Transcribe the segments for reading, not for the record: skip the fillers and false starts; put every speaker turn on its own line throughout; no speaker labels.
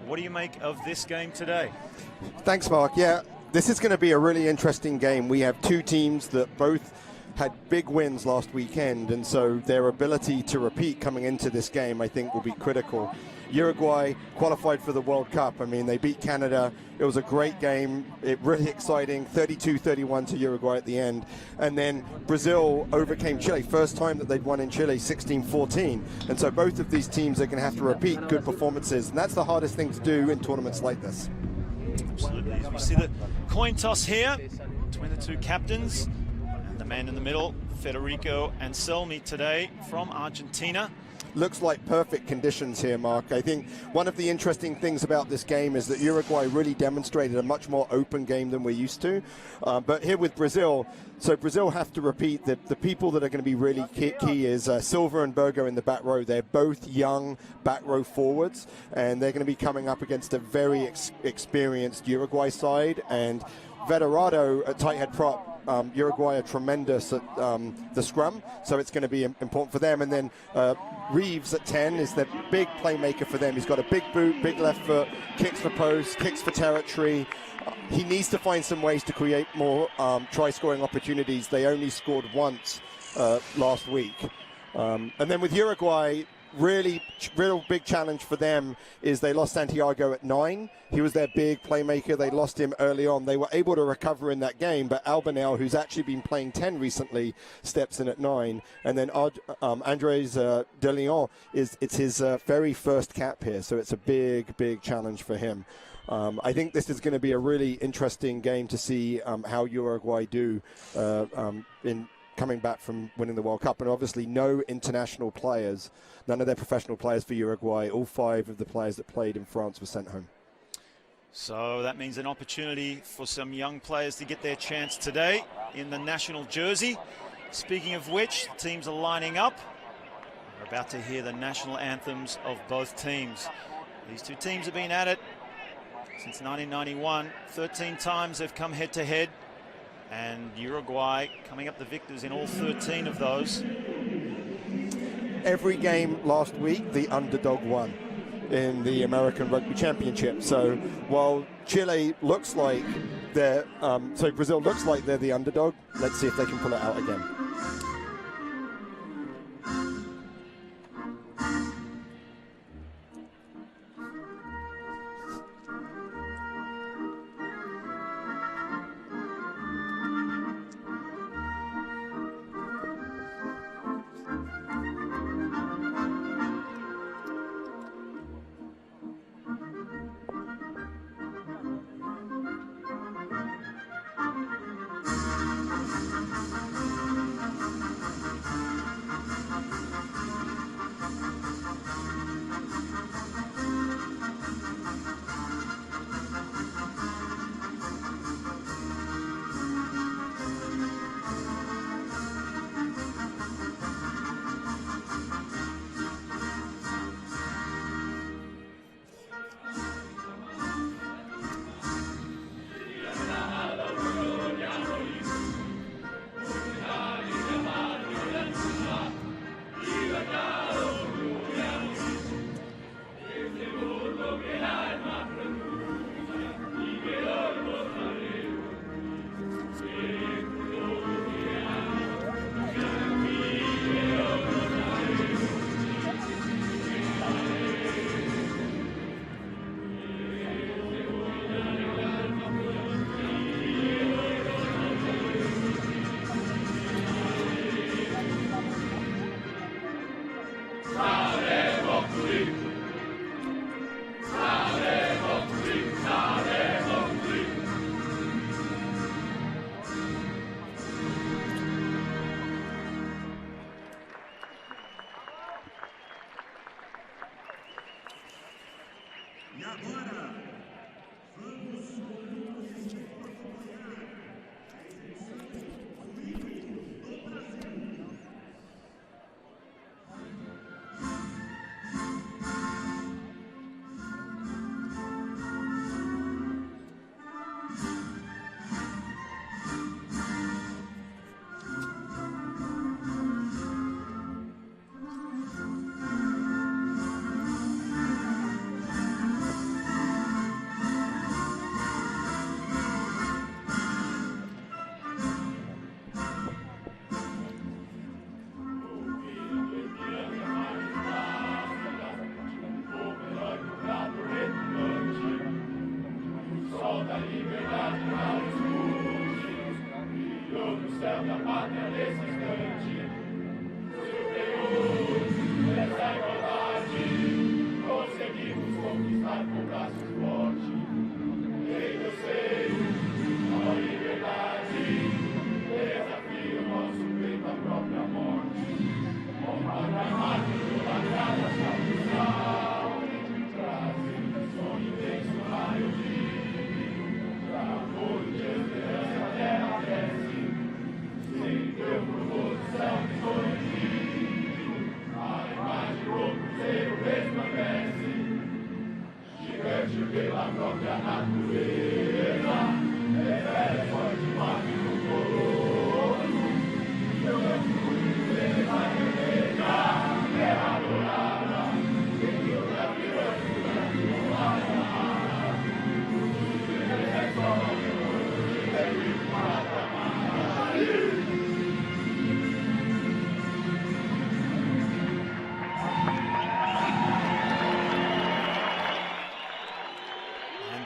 What do you make of this game today?
Thanks, Mark. Yeah, this is going to be a really interesting game. We have two teams that both had big wins last weekend, and so their ability to repeat coming into this game, I think, will be critical. Uruguay qualified for the World Cup. I mean, they beat Canada. It was a great game. Really exciting, 32-31 to Uruguay at the end. And then Brazil overcame Chile. First time that they'd won in Chile, 16-14. And so both of these teams are going to have to repeat good performances, and that's the hardest thing to do in tournaments like this.
Absolutely. As we see the coin toss here between the two captains. The man in the middle, Federico Anselmi today from Argentina.
Looks like perfect conditions here, Mark. I think one of the interesting things about this game is that Uruguay really demonstrated a much more open game than we're used to. But here with Brazil, so Brazil have to repeat the people that are going to be really key is Silva and Bergo in the back row. They're both young back row forwards, and they're going to be coming up against a very experienced Uruguay side. And Verarado at tight head prop. Uruguay are tremendous at the scrum, so it's going to be important for them. And then Reeves at 10 is the big playmaker for them. He's got a big boot, big left foot, kicks for post, kicks for territory. He needs to find some ways to create more try-scoring opportunities. They only scored once last week. And then with Uruguay, real big challenge for them is they lost Santiago at 9. He was their big playmaker. They lost him early on. They were able to recover in that game, but Albanel, who's actually been playing 10 recently, steps in at 9. And then Andres De Leon, it's his very first cap here, so it's a big challenge for him. I think this is going to be a really interesting game to see how Uruguay do in coming back from winning the World Cup. And obviously no international players, none of their professional players for Uruguay. All 5 of the players that played in France were sent home.
So that means an opportunity for some young players to get their chance today in the national jersey. Speaking of which, teams are lining up. We're about to hear the national anthems of both teams. These two teams have been at it since 1991. 13 times they've come head to head. And Uruguay coming up the victors in all 13 of those.
Every game last week, the underdog won in the American Rugby Championship. So while Chile looks like Brazil looks like they're the underdog, let's see if they can pull it out again.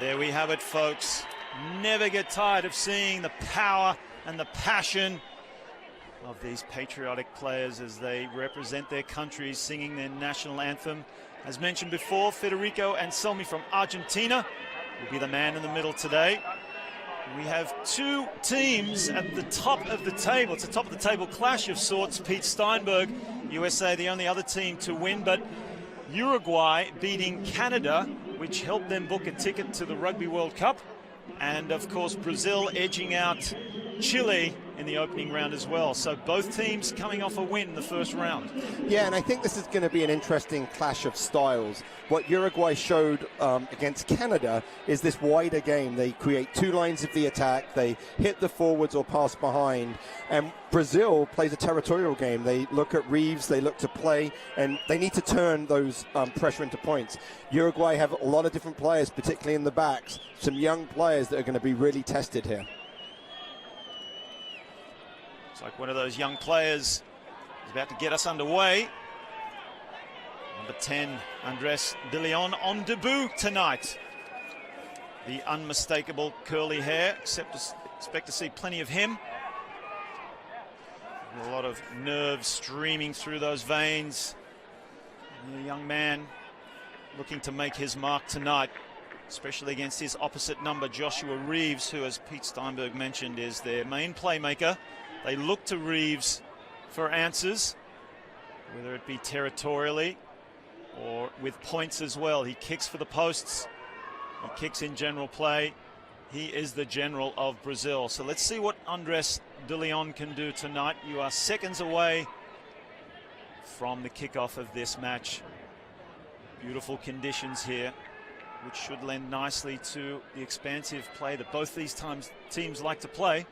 There we have it, folks. Never get tired of seeing the power and the passion of these patriotic players as they represent their countries singing their national anthem. As mentioned before, Federico Anselmi from Argentina will be the man in the middle today. We have two teams at the top of the table. It's a top of the table clash of sorts. Pete Steinberg, USA, the only other team to win, but Uruguay beating Canada, which helped them book a ticket to the Rugby World Cup. And of course, Brazil edging out Chile in the opening round as well. So both teams coming off a win in the first round.
Yeah, and I think this is going to be an interesting clash of styles. What Uruguay showed against Canada is this wider game. They create two lines of the attack, they hit the forwards or pass behind, and Brazil plays a territorial game. They look at Reeves, they look to play, and they need to turn those pressure into points. Uruguay have a lot of different players, particularly in the backs, some young players that are going to be really tested here.
It's like one of those young players is about to get us underway. Number 10, Andres De Leon, on debut tonight. The unmistakable curly hair, expect to see plenty of him. A lot of nerves streaming through those veins. And a young man looking to make his mark tonight, especially against his opposite number, Joshua Reeves, who, as Pete Steinberg mentioned, is their main playmaker. They look to Reeves for answers, whether it be territorially or with points as well. He kicks for the posts, he kicks in general play. He is the general of Brazil. So let's see what Andres De Leon can do tonight. You are seconds away from the kickoff of this match. Beautiful conditions here, which should lend nicely to the expansive play that both these teams like to play.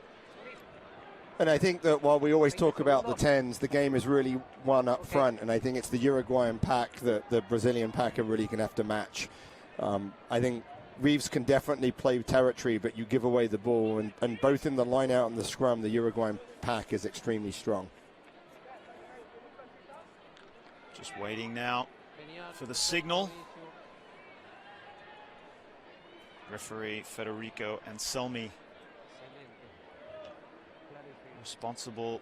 And I think that while we always talk about the 10s, the game is really won up front, and I think it's the Uruguayan pack that the Brazilian pack are really going to have to match. I think Reeves can definitely play territory, but you give away the ball, and both in the line out and the scrum, the Uruguayan pack is extremely strong.
Just waiting now for the signal. Referee Federico Anselmi, responsible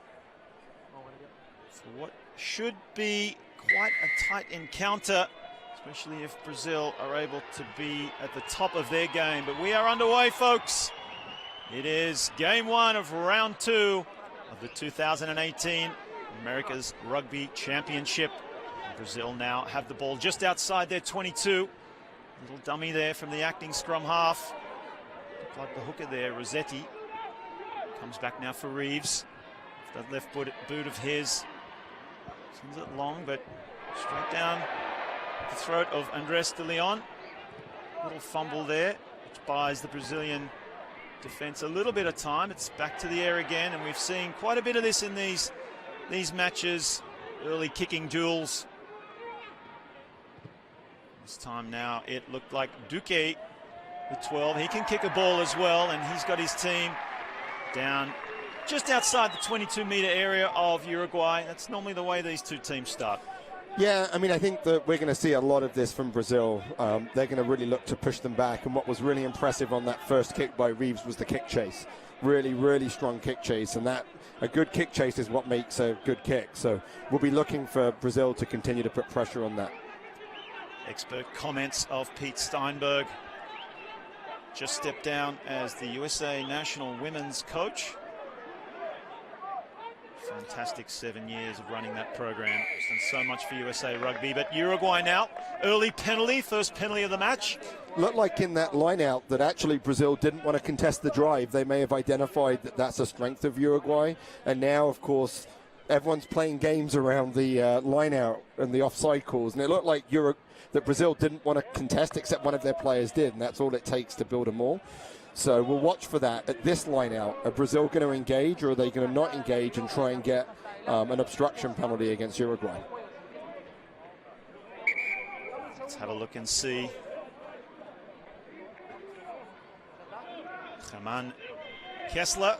for what should be quite a tight encounter, especially if Brazil are able to be at the top of their game. But we are underway, folks. It is game one of round two of the 2018 America's Rugby Championship. Brazil now have the ball just outside their 22. Little dummy there from the acting scrum half. Like the hooker there, Rossetti. Comes back now for Reeves. That left boot of his. Sends it long, but straight down the throat of Andres De Leon. Little fumble there, which buys the Brazilian defense a little bit of time. It's back to the air again, and we've seen quite a bit of this in these matches. Early kicking duels. This time now it looked like Duque, the 12. He can kick a ball as well, and he's got his team down just outside the 22-meter area of Uruguay. That's normally the way these two teams start.
Yeah, I mean, I think that we're going to see a lot of this from Brazil. They're going to really look to push them back, and what was really impressive on that first kick by Reeves was the kick chase. Really, really strong kick chase, and that a good kick chase is what makes a good kick. So we'll be looking for Brazil to continue to put pressure on that.
Expert comments of Pete Steinberg. Just stepped down as the USA national women's coach. Fantastic 7 years of running that program. He's done so much for USA Rugby. But Uruguay now, early penalty, first penalty of the match.
Looked like in that line-out that actually Brazil didn't want to contest the drive. They may have identified that that's a strength of Uruguay. And now, of course, everyone's playing games around the line-out and the offside calls. And it looked like that Brazil didn't want to contest, except one of their players did. And that's all it takes to build a maul. So we'll watch for that at this line-out. Are Brazil going to engage, or are they going to not engage and try and get an obstruction penalty against Uruguay?
Let's have a look and see. German Kessler,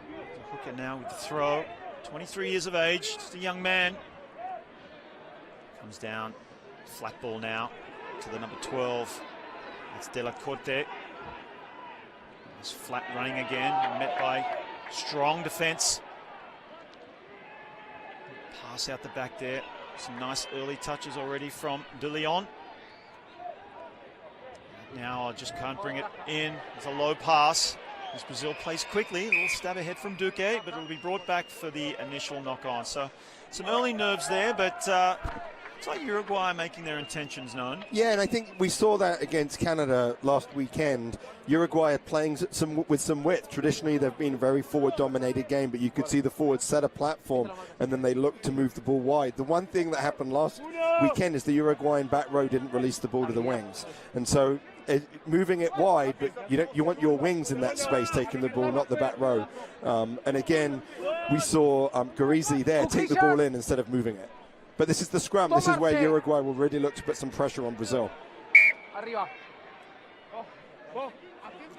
the hooker now with the throw. 23 years of age, just a young man. Comes down, flat ball now to the number 12. That's De La Corte. He's flat running again, met by strong defense. Pass out the back there. Some nice early touches already from De Leon. Now I just can't bring it in. It's a low pass. As Brazil plays quickly, a little stab ahead from Duque, but it'll be brought back for the initial knock-on. So some early nerves there, but it's like Uruguay making their intentions known. Yeah,
and I think we saw that against Canada last weekend. Uruguay are playing with some width. Traditionally, they've been a very forward-dominated game, but you could see the forwards set a platform, and then they looked to move the ball wide. The one thing that happened last weekend is the Uruguayan back row didn't release the ball to the wings. And so moving it wide, but you want your wings in that space taking the ball, not the back row. And again, we saw Garizi there take the ball in instead of moving it. But this is the scrum. This is where Uruguay will really look to put some pressure on Brazil.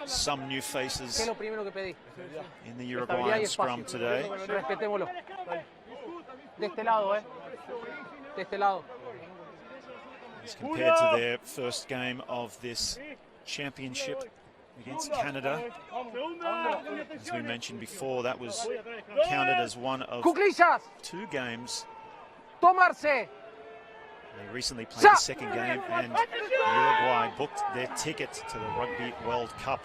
Some new faces in the Uruguayan scrum today. As compared to their first game of this championship against Canada. As we mentioned before, that was counted as one of 2 games. They recently played the second game, and Uruguay booked their ticket to the Rugby World Cup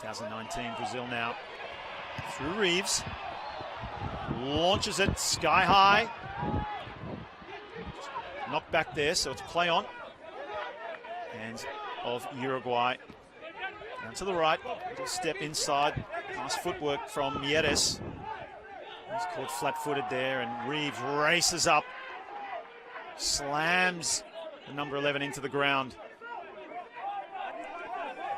2019. Brazil now through Reeves. Launches it sky high. Not back there, so it's play on. Hands of Uruguay. Down to the right, little step inside. Nice footwork from Mieres. He's caught flat-footed there, and Reeves races up. Slams the number 11 into the ground.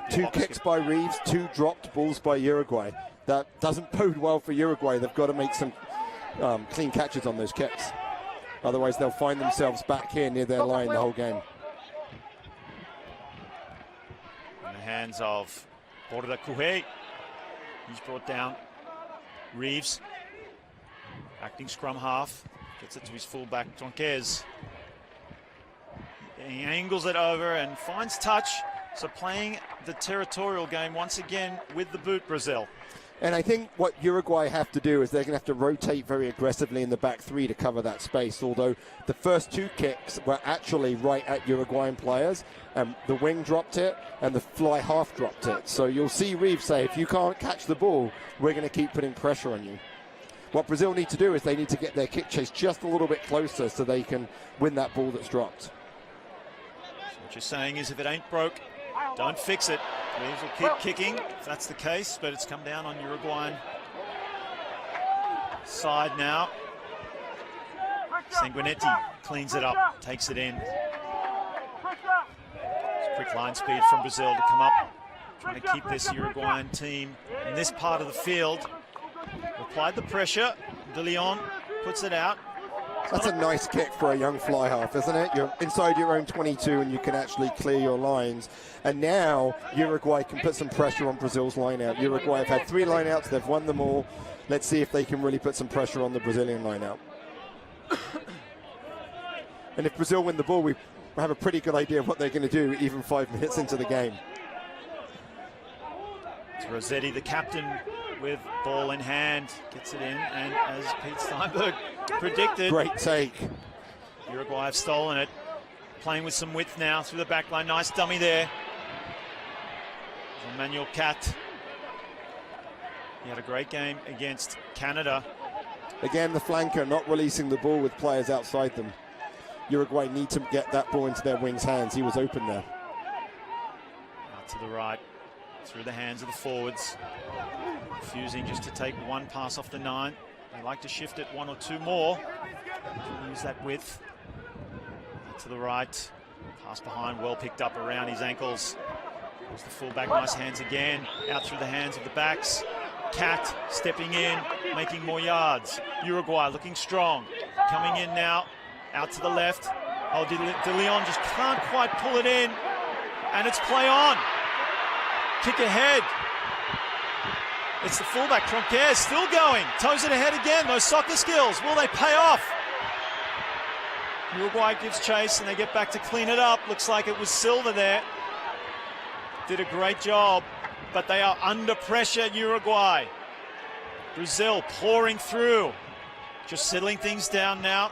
2 kicks by Reeves, 2 dropped balls by Uruguay. That doesn't bode well for Uruguay. They've got to make some clean catches on those kicks. Otherwise, they'll find themselves back here near their line the whole game.
In the hands of Borda Kuhe. He's brought down. Reeves, acting scrum half, gets it to his fullback, Tronquez. He angles it over and finds touch. So playing the territorial game once again with the boot, Brazil.
And I think what Uruguay have to do is they're going to have to rotate very aggressively in the back 3 to cover that space, although the first 2 kicks were actually right at Uruguayan players. The wing dropped it and the fly half dropped it. So you'll see Reeves say, if you can't catch the ball, we're going to keep putting pressure on you. What Brazil need to do is they need to get their kick chase just a little bit closer so they can win that ball that's dropped.
So what you're saying is if it ain't broke, don't fix it. Reeves will keep kicking if that's the case, but it's come down on Uruguayan side now. Sanguinetti cleans it up, takes it in. Quick line speed from Brazil to come up, trying to keep this Uruguayan team in this part of the field. Applied the pressure. De Leon puts it out.
That's a nice kick for a young fly half, isn't it? You're inside your own 22 and you can actually clear your lines. And now Uruguay can put some pressure on Brazil's line-out. Uruguay have had 3 line-outs. They've won them all. Let's see if they can really put some pressure on the Brazilian line-out. And if Brazil win the ball, we have a pretty good idea of what they're going to do even 5 minutes into the game.
It's Rossetti, the captain, with ball in hand, gets it in, and as Pete Steinberg predicted,
great take.
Uruguay have stolen it. playing with some width now through the back line. Nice dummy there. Emmanuel Cat. He had a great game against Canada.
Again, the flanker not releasing the ball with players outside them. Uruguay need to get that ball into their wings' hands. He was open there.
Out to the right, through the hands of the forwards. Refusing just to take one pass off the 9. They like to shift it 1 or 2 more. Use that width. Out to the right. Pass behind, well picked up around his ankles. There's the fullback, nice hands again. Out through the hands of the backs. Cat stepping in, making more yards. Uruguay looking strong. Coming in now, out to the left. Oh, De Leon just can't quite pull it in. And it's play on. Kick ahead. It's the fullback, Tronquez, still going. Toes it ahead again, those soccer skills. Will they pay off? Uruguay gives chase and they get back to clean it up. Looks like it was Silva there. Did a great job, but they are under pressure, Uruguay. Brazil pouring through. Just settling things down now.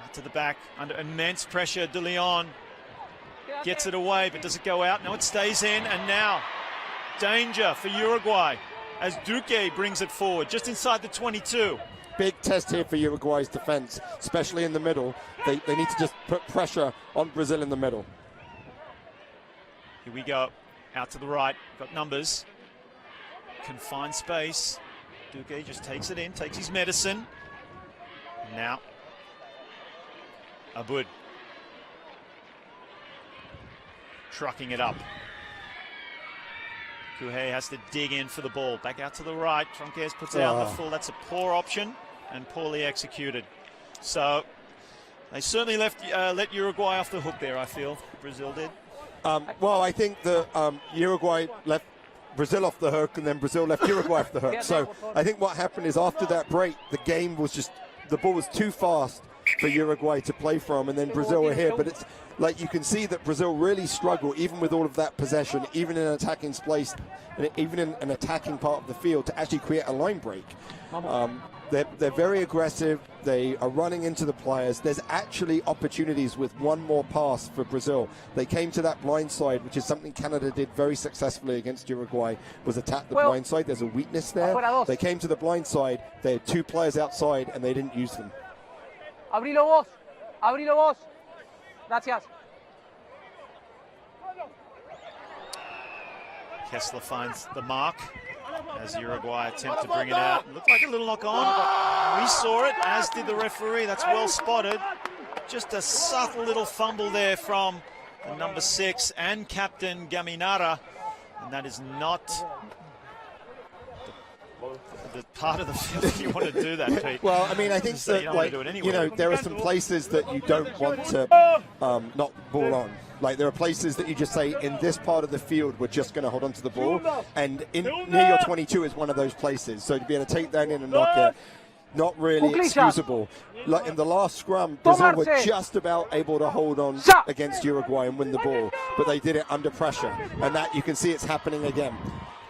Out to the back, under immense pressure, De Leon gets it away, but does it go out? No, it stays in, and now danger for Uruguay as Duque brings it forward, just inside the 22.
Big test here for Uruguay's defense, especially in the middle. They need to just put pressure on Brazil in the middle.
Here we go, out to the right, got numbers, can find space. Duque just takes it in, takes his medicine. Now, Abud. Trucking it up. Kuhei has to dig in for the ball. Back out to the right. Tronquez puts it out in the full. That's a poor option and poorly executed. So they certainly let Uruguay off the hook there, I feel. Brazil did.
Well, I think that Uruguay left Brazil off the hook and then Brazil left Uruguay off the hook. So I think what happened is after that break, the game was just, the ball was too fast for Uruguay to play from, and then Brazil were here. But it's like you can see that Brazil really struggle, even with all of that possession, even in an attacking place, and even in an attacking part of the field, to actually create a line break. They're very aggressive. They are running into the players. There's actually opportunities with one more pass for Brazil. They came to that blind side, which is something Canada did very successfully against Uruguay, was attack the blind side. There's a weakness there. They came to the blind side. They had 2 players outside, and they didn't use them.
Abrilo vos. Abrilo vos. Gracias.
Kessler finds the mark as Uruguay attempt to bring it out. It looked like a little knock on, but we saw it, as did the referee. That's well spotted. Just a subtle little fumble there from the number 6 and captain Gaminara, and that is not the part of the field you want to do that, Pete.
Well, I mean, I think that, like, you know, there are some places that you don't want to not ball on. Like, there are places that you just say, in this part of the field, we're just going to hold on to the ball. And near your 22 is one of those places. So to be able to take that in and knock it, not really excusable. Like in the last scrum, Brazil were just about able to hold on against Uruguay and win the ball. But they did it under pressure. And that, you can see it's happening again.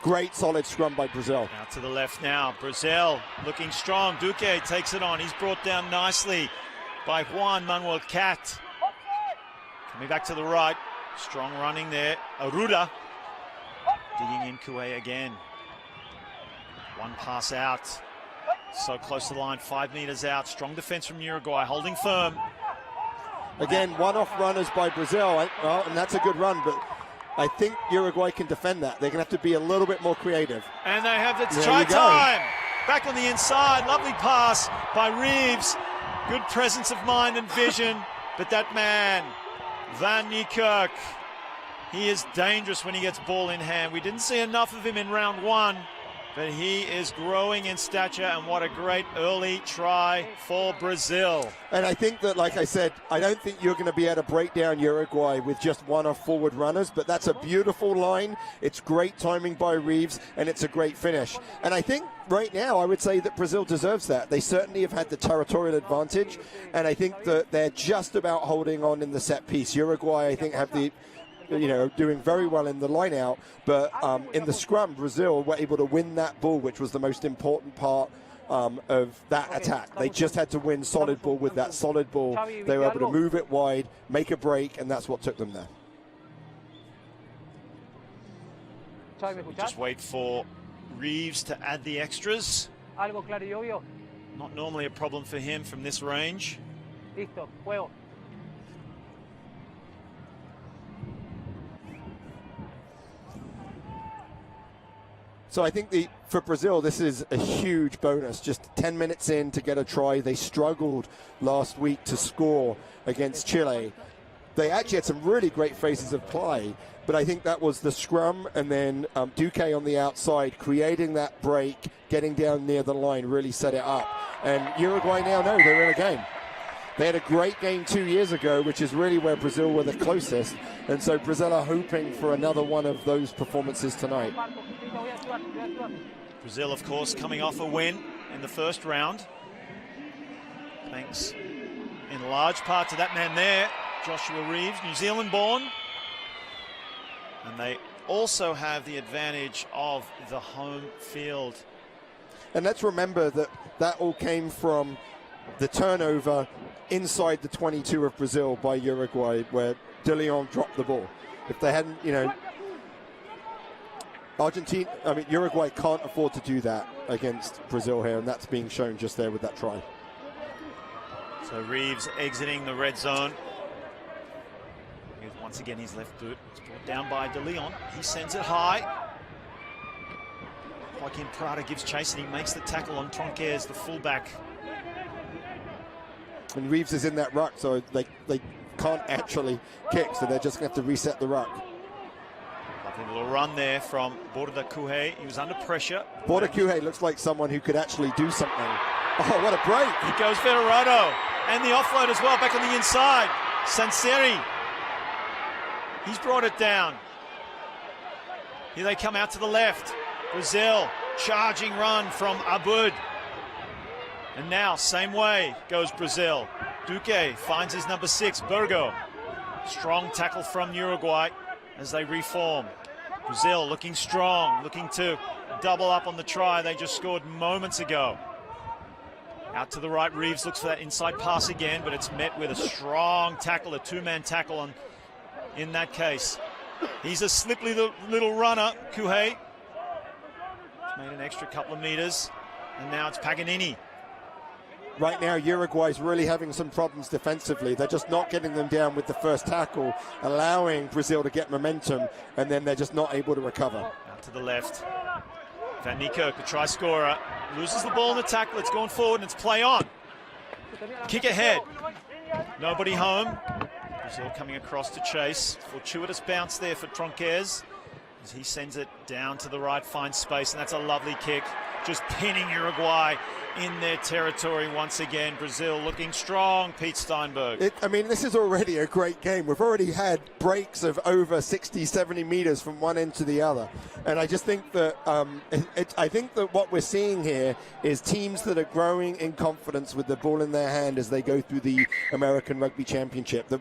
Great solid scrum by Brazil.
Out to the left now. Brazil looking strong. Duque takes it on. He's brought down nicely by Juan Manuel Cat. Coming back to the right. Strong running there. Aruda digging in Kuei again. One pass out. So close to the line. 5 meters out. Strong defense from Uruguay. Holding firm.
Again, one-off runners by Brazil. Well, and that's a good run, but I think Uruguay can defend that. They're going to have to be a little bit more creative.
And they have the try time. Back on the inside. Lovely pass by Reeves. Good presence of mind and vision. But that man, Van Niekerk, he is dangerous when he gets ball in hand. We didn't see enough of him in round 1, but he is growing in stature, and what a great early try for Brazil.
And I think that, like I said, I don't think you're going to be able to break down Uruguay with just one-off forward runners, but that's a beautiful line. It's great timing by Reeves, and it's a great finish. And I think right now I would say that Brazil deserves that. They certainly have had the territorial advantage, and I think that they're just about holding on in the set piece. Uruguay, I think, have the, you know, doing very well in the line out, but in the scrum, Brazil were able to win that ball, which was the most important part of that attack. They just had to win solid ball with that solid ball. They were able to move it wide, make a break, and that's what took them there.
Just wait for Reeves to add the extras. Not normally a problem for him from this range.
Listo, juego.
So I think for Brazil, this is a huge bonus. Just 10 minutes in to get a try. They struggled last week to score against Chile. They actually had some really great phases of play, but I think that was the scrum and then Duque on the outside, creating that break, getting down near the line, really set it up. And Uruguay now know they're in a game. They had a great game 2 years ago, which is really where Brazil were the closest. And so Brazil are hoping for another one of those performances tonight.
Brazil, of course, coming off a win in the first round. Thanks in large part to that man there, Joshua Reeves, New Zealand born. And they also have the advantage of the home field.
And let's remember that that all came from the turnover inside the 22 of Brazil by Uruguay, where De Leon dropped the ball. If they hadn't, Uruguay can't afford to do that against Brazil here, and that's being shown just there with that try.
So Reeves exiting the red zone. Here's once again his left boot. It's brought down by De Leon. He sends it high. Joaquin Prada gives chase and he makes the tackle on Tronquez, the fullback.
And Reeves is in that ruck, so they can't actually kick, so they're just going to have to reset the ruck.
Lovely little run there from Borda Kuhe. He was under pressure.
Borda Kuhe looks like someone who could actually do something. Oh, what a break.
He goes Federado. And the offload as well, back on the inside. Sanseri. He's brought it down. Here they come out to the left. Brazil, charging run from Abud. And now, same way goes Brazil. Duque finds his number 6, Burgo. Strong tackle from Uruguay as they reform. Brazil looking strong, looking to double up on the try they just scored moments ago. Out to the right, Reeves looks for that inside pass again, but it's met with a strong tackle, a two-man tackle in that case. He's a slippery little runner, Kuhe. He's made an extra couple of meters, and now it's Paganini.
Right now, Uruguay's really having some problems defensively. They're just not getting them down with the first tackle, allowing Brazil to get momentum, and then they're just not able to recover.
Out to the left. Van Niekerk, the try scorer, loses the ball in the tackle. It's going forward, and it's play on. Kick ahead. Nobody home. Brazil coming across to chase. Fortuitous bounce there for Tronquez as he sends it down to the right, finds space, and that's a lovely kick. Just pinning Uruguay in their territory once again. Brazil looking strong, Pete Steinberg.
This is already a great game. We've already had breaks of over 60, 70 meters from one end to the other. And I just think that what we're seeing here is teams that are growing in confidence with the ball in their hand as they go through the American Rugby Championship. The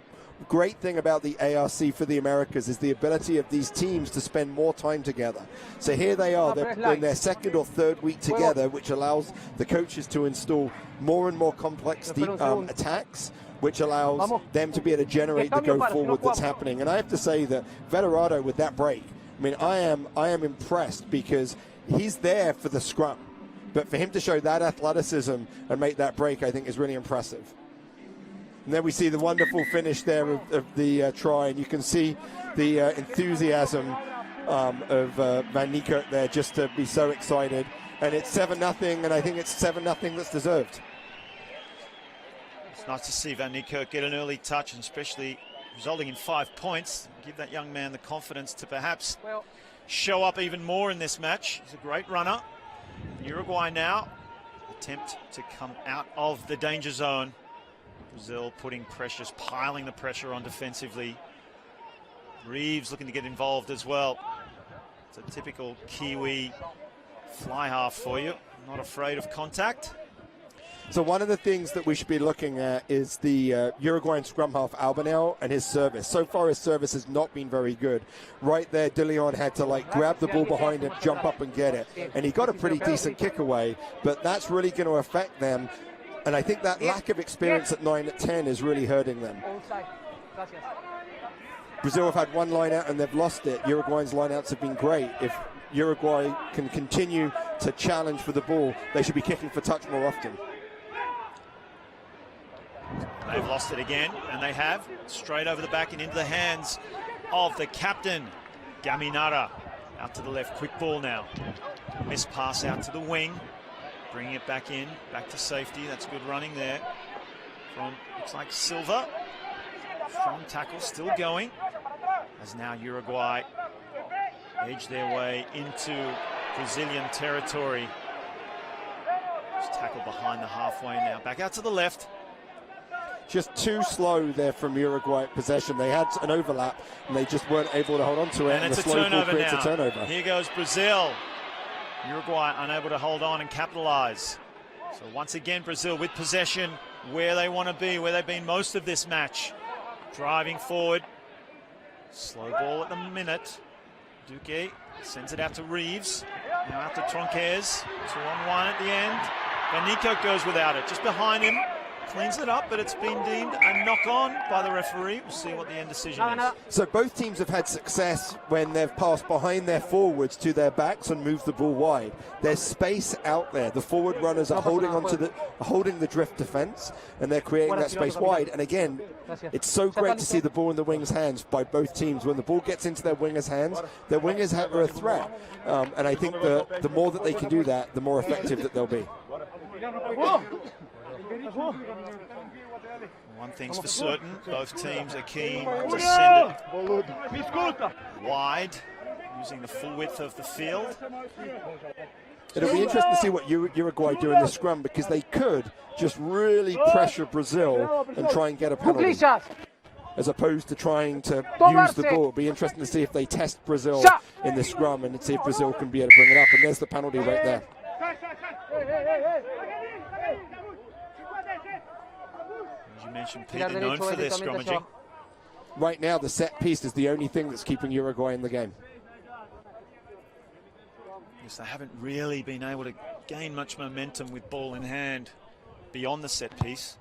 great thing about the ARC for the Americas is the ability of these teams to spend more time together. So here they are, they're in their second or third week together, which allows the coaches to install more and more complex attacks, which allows them to be able to generate the go forward that's happening. And I have to say that Federado with that break, I am impressed because he's there for the scrum. But for him to show that athleticism and make that break, I think is really impressive. And then we see the wonderful finish there of the try, and you can see the enthusiasm of Van Niekerk there just to be so excited. And it's 7-0, and I think it's 7-0 that's deserved.
It's nice to see Van Niekerk get an early touch, and especially resulting in 5 points. Give that young man the confidence to perhaps show up even more in this match. He's a great runner. Uruguay now attempt to come out of the danger zone. Brazil putting pressure, piling the pressure on defensively. Reeves looking to get involved as well. It's a typical Kiwi fly half for you. Not afraid of contact.
So one of the things that we should be looking at is the Uruguayan scrum half Albinel and his service. So far his service has not been very good. Right there, De Leon had to grab the ball behind him, jump up and get it. And he got a pretty decent kick away, but that's really going to affect them. And I think that lack of experience at 9 at 10 is really hurting them. Brazil have had one line out and they've lost it. Uruguayan's lineouts have been great. If Uruguay can continue to challenge for the ball, they should be kicking for touch more often.
They've lost it again, and they have. Straight over the back and into the hands of the captain, Gaminara. Out to the left, quick ball now. Missed pass out to the wing. Bringing it back in, back to safety. That's good running there from, looks like Silva. Strong tackle, still going. As now Uruguay edge their way into Brazilian territory. Just tackled behind the halfway now. Back out to the left.
Just too slow there from Uruguay at possession. They had an overlap and they just weren't able to hold on to it.
And it's
the
a
slow
turnover
ball creates
now.
a turnover.
Here goes Brazil. Uruguay unable to hold on and capitalize. So once again, Brazil with possession where they want to be, where they've been most of this match. Driving forward. Slow ball at the minute. Duque sends it out to Reeves. Now out to Tronquez. 2-on-1 at the end. Benico goes without it. Just behind him. Cleans it up, but it's been deemed a knock-on by the referee. We'll see what the end decision is.
So both teams have had success when they've passed behind their forwards to their backs and moved the ball wide. There's space out there. The forward runners are holding the drift defense, and they're creating that space wide. And again, it's so great to see the ball in the wingers' hands by both teams. When the ball gets into their wingers' hands, their wingers are a threat. And I think the more that they can do that, the more effective that they'll be.
One thing's for certain, both teams are keen to send it wide, using the full width of the field.
It'll be interesting to see what Uruguay do in the scrum, because they could just really pressure Brazil and try and get a penalty, as opposed to trying to use the ball. It'll be interesting to see if they test Brazil in the scrum and see if Brazil can be able to bring it up. And there's the penalty right there.
As you mentioned, Pete, they're known for their scrummaging.
Right now, the set piece is the only thing that's keeping Uruguay in the game.
Yes, they haven't really been able to gain much momentum with ball in hand beyond the set piece.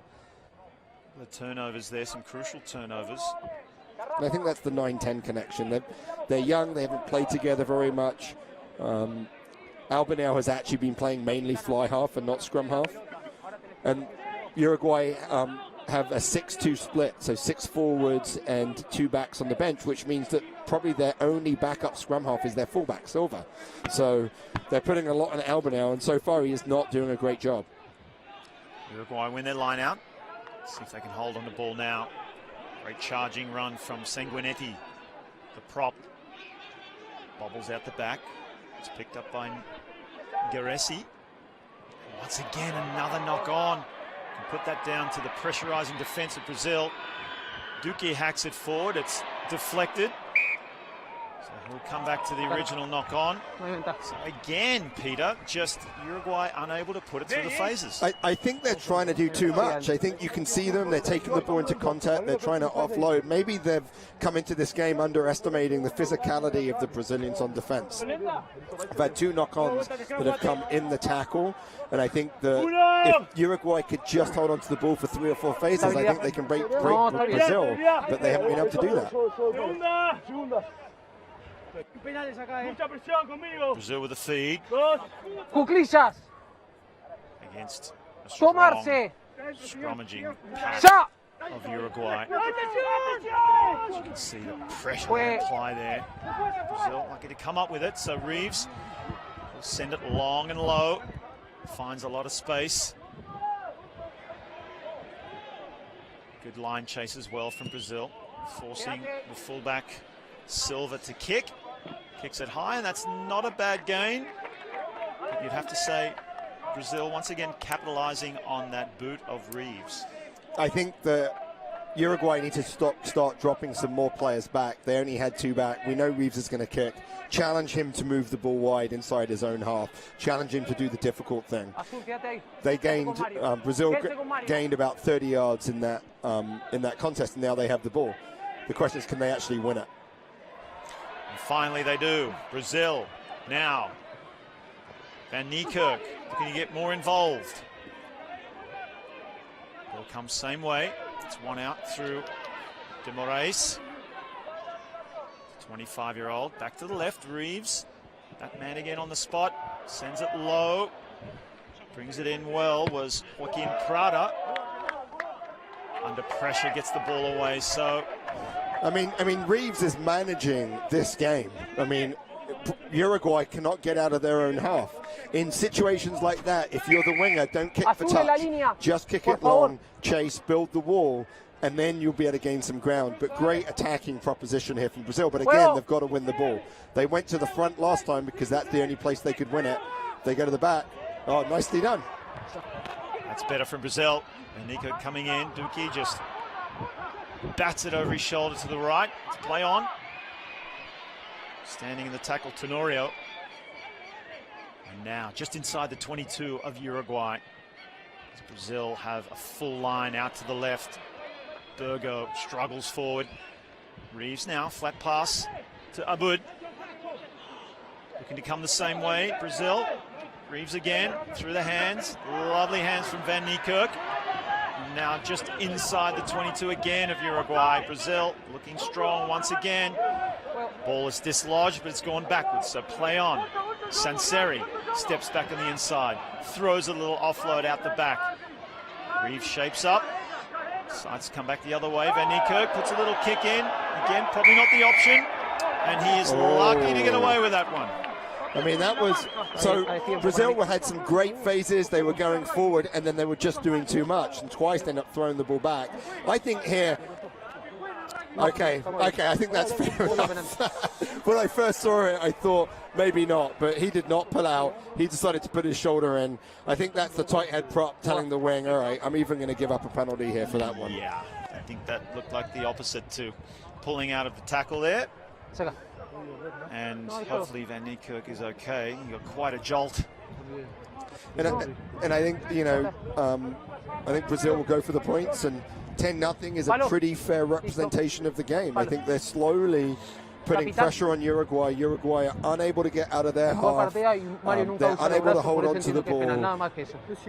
The turnovers there, some crucial turnovers.
And I think that's the 9-10 connection. They're young, they haven't played together very much. Albinel has actually been playing mainly fly half and not scrum half. And Uruguay have a 6-2 split, so 6 forwards and 2 backs on the bench, which means that probably their only backup scrum half is their fullback, Silva. So they're putting a lot on Albinel, and so far he is not doing a great job.
Uruguay win their line out. See if they can hold on the ball now. Great charging run from Sanguinetti, the prop. Bobbles out the back. It's picked up by Garesi. Once again, another knock on. Can put that down to the pressurizing defense of Brazil. Duque hacks it forward. It's deflected. So he'll come back to the original knock on. So again, Peter, just Uruguay unable to put it through the phases.
I think they're trying to do too much. I think you can see them. They're taking the ball into contact. They're trying to offload. Maybe they've come into this game underestimating the physicality of the Brazilians on defense. I've had 2 knock-ons that have come in the tackle, and I think that if Uruguay could just hold on to the ball for 3 or 4 phases, I think they can break Brazil, but they haven't been able to do that.
Brazil with a feed
Cuclillas.
against a strong scrummaging pack of Uruguay. As you can see the pressure they apply there. Brazil lucky to come up with it, so Reeves will send it long and low. Finds a lot of space. Good line chase as well from Brazil, forcing the fullback Silva to kick. Kicks it high, and that's not a bad gain. But you'd have to say Brazil once again capitalizing on that boot of Reeves.
I think that Uruguay need to start dropping some more players back. They only had 2 back. We know Reeves is going to kick. Challenge him to move the ball wide inside his own half. Challenge him to do the difficult thing. They gained, Brazil gained about 30 yards in that contest, and now they have the ball. The question is, can they actually win it?
And finally they do. Brazil now. Van Niekerk looking to get more involved. Ball comes same way. It's one out through De Moraes. 25-year-old, back to the left, Reeves. That man again on the spot, sends it low. Brings it in well, was Joaquin Prada. Under pressure, gets the ball away, so...
I mean, Reeves is managing this game. I mean, Uruguay cannot get out of their own half. In situations like that, if you're the winger, don't kick for touch. Just kick it long, chase, build the wall, and then you'll be able to gain some ground. But great attacking proposition here from Brazil. But again, they've got to win the ball. They went to the front last time because that's the only place they could win it. They go to the back. Oh, nicely done.
That's better from Brazil. And Nico coming in. Duki just bats it over his shoulder to the right. It's play on. Standing in the tackle, Tenorio. And now just inside the 22 of Uruguay. As Brazil have a full line out to the left. Burgo struggles forward. Reeves now, flat pass to Abud. Looking to come the same way, Brazil. Reeves again, through the hands. Lovely hands from Van Niekerk. Now just inside the 22 again of Uruguay. Brazil looking strong once again. Ball is dislodged, but it's gone backwards, so play on. Sanseri steps back on the inside. Throws a little offload out the back. Reeves shapes up. Decides to come back the other way. Van Niekerk puts a little kick in. Again, probably not the option. And he is lucky to get away with that one.
I mean, that was... So, Brazil had some great phases. They were going forward, and then they were just doing too much. And twice they ended up throwing the ball back. I think here... Okay, I think that's fair enough. When I first saw it, I thought maybe not, but he did not pull out. He decided to put his shoulder in. I think that's the tight head prop telling the wing, all right, I'm even going to give up a penalty here for that one.
Yeah, I think that looked like the opposite to pulling out of the tackle there. And hopefully Van Niekerk is okay. He got quite a jolt.
And I think, you know, I think Brazil will go for the points, and 10-0 is a pretty fair representation of the game. I think they're slowly putting pressure on Uruguay. Uruguay are unable to get out of their half. They're unable to hold on to the ball.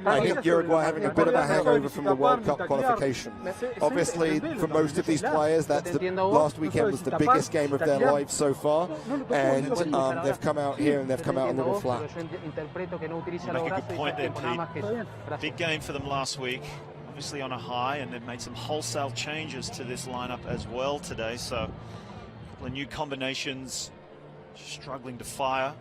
I think Uruguay having a bit of a hangover from the World Cup qualification. Obviously, for most of these players, that's the last weekend was the biggest game of their lives so far, and they've come out here and they've come out a little flat.
You make a good point there, Pete. Big game for them last week. Obviously on a high, and they've made some wholesale changes to this lineup as well today, so a couple of new combinations, struggling to fire.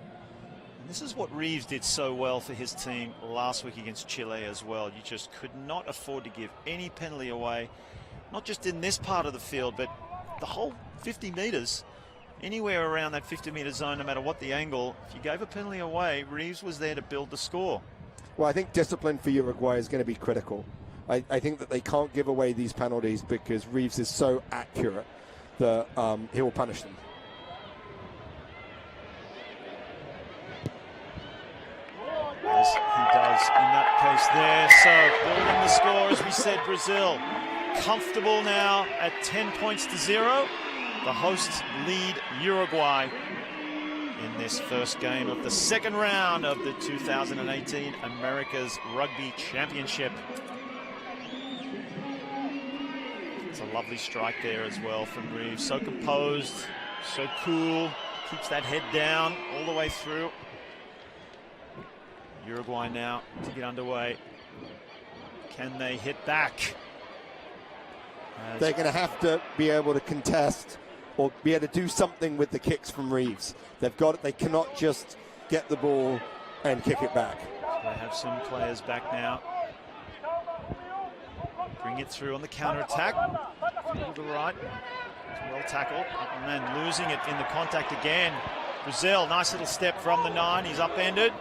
And this is what Reeves did so well for his team last week against Chile as well. You just could not afford to give any penalty away, not just in this part of the field, but the whole 50 metres, anywhere around that 50-metre zone, no matter what the angle. If you gave a penalty away, Reeves was there to build the score.
Well, I think discipline for Uruguay is going to be critical. I think that they can't give away these penalties because Reeves is so accurate that he will punish them.
As he does in that case there. So building the score, as we said, Brazil comfortable now at 10 points to 0. The hosts lead Uruguay in this first game of the second round of the 2018 America's Rugby Championship. It's a lovely strike there as well from Reeves. So composed, so cool, keeps that head down all the way through. Uruguay now to get underway. Can they hit back?
They're going to have to be able to contest or be able to do something with the kicks from Reeves. They cannot just get the ball and kick it back.
They have some players back now. Bring it through on the counter-attack. To the right. Well tackled. And then losing it in the contact again. Brazil, nice little step from the 9. He's upended.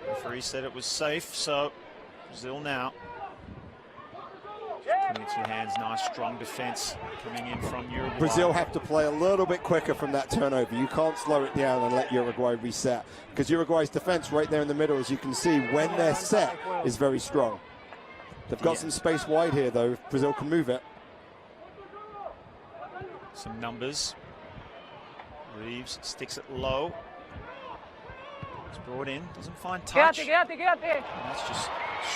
The referee said it was safe, so Brazil now. 22 hands, nice strong defense coming in from Uruguay.
Brazil have to play a little bit quicker from that turnover. You can't slow it down and let Uruguay reset, because Uruguay's defense right there in the middle, as you can see, when they're set, is very strong. They've got some space wide here, though, if Brazil can move it.
Some numbers. Reeves sticks it low. It's brought in, doesn't find touch.
Quédate.
And that's just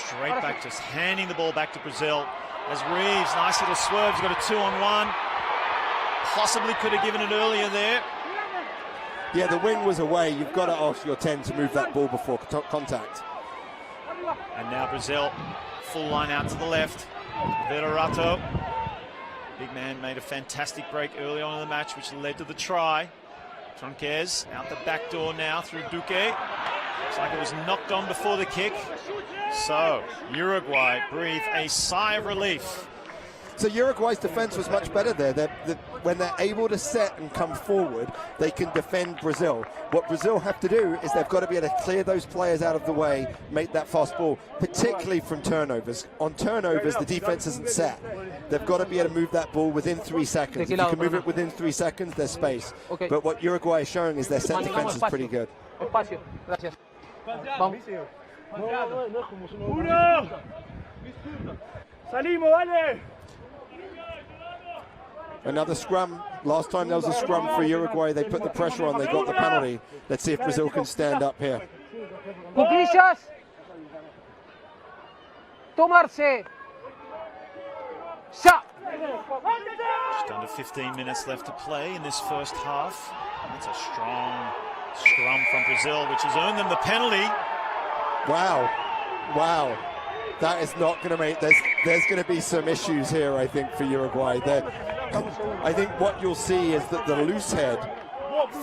straight back, just handing the ball back to Brazil. As Reeves, nice little swerve, he's got a 2-on-1. Possibly could have given it earlier there.
Yeah, the wing was away. You've got to ask your 10 to move that ball before contact.
And now Brazil, full line out to the left. Veterato. Big man made a fantastic break early on in the match, which led to the try. Tronquez out the back door now through Duque. Looks like it was knocked on before the kick. So Uruguay breathe a sigh of relief.
So Uruguay's defense was much better there. When they're able to set and come forward, they can defend Brazil. What Brazil have to do is they've got to be able to clear those players out of the way, make that fast ball, particularly from turnovers. On turnovers, the defense isn't set. They've got to be able to move that ball within 3 seconds. If you can move it within 3 seconds, there's space. But what Uruguay is showing is their set defense is pretty good.
Espacio. Gracias. Vamos.
Salimos, dale.
Another scrum. Last time there was a scrum for Uruguay, they put the pressure on, they got the penalty. Let's see if Brazil can stand up here.
Cuclillas. Tomarse. Ya.
Just under 15 minutes left to play in this first half. That's a strong scrum from Brazil, which has earned them the penalty.
Wow. That is not going to make, there's going to be some issues here, I think, for Uruguay. I think what you'll see is that the loose head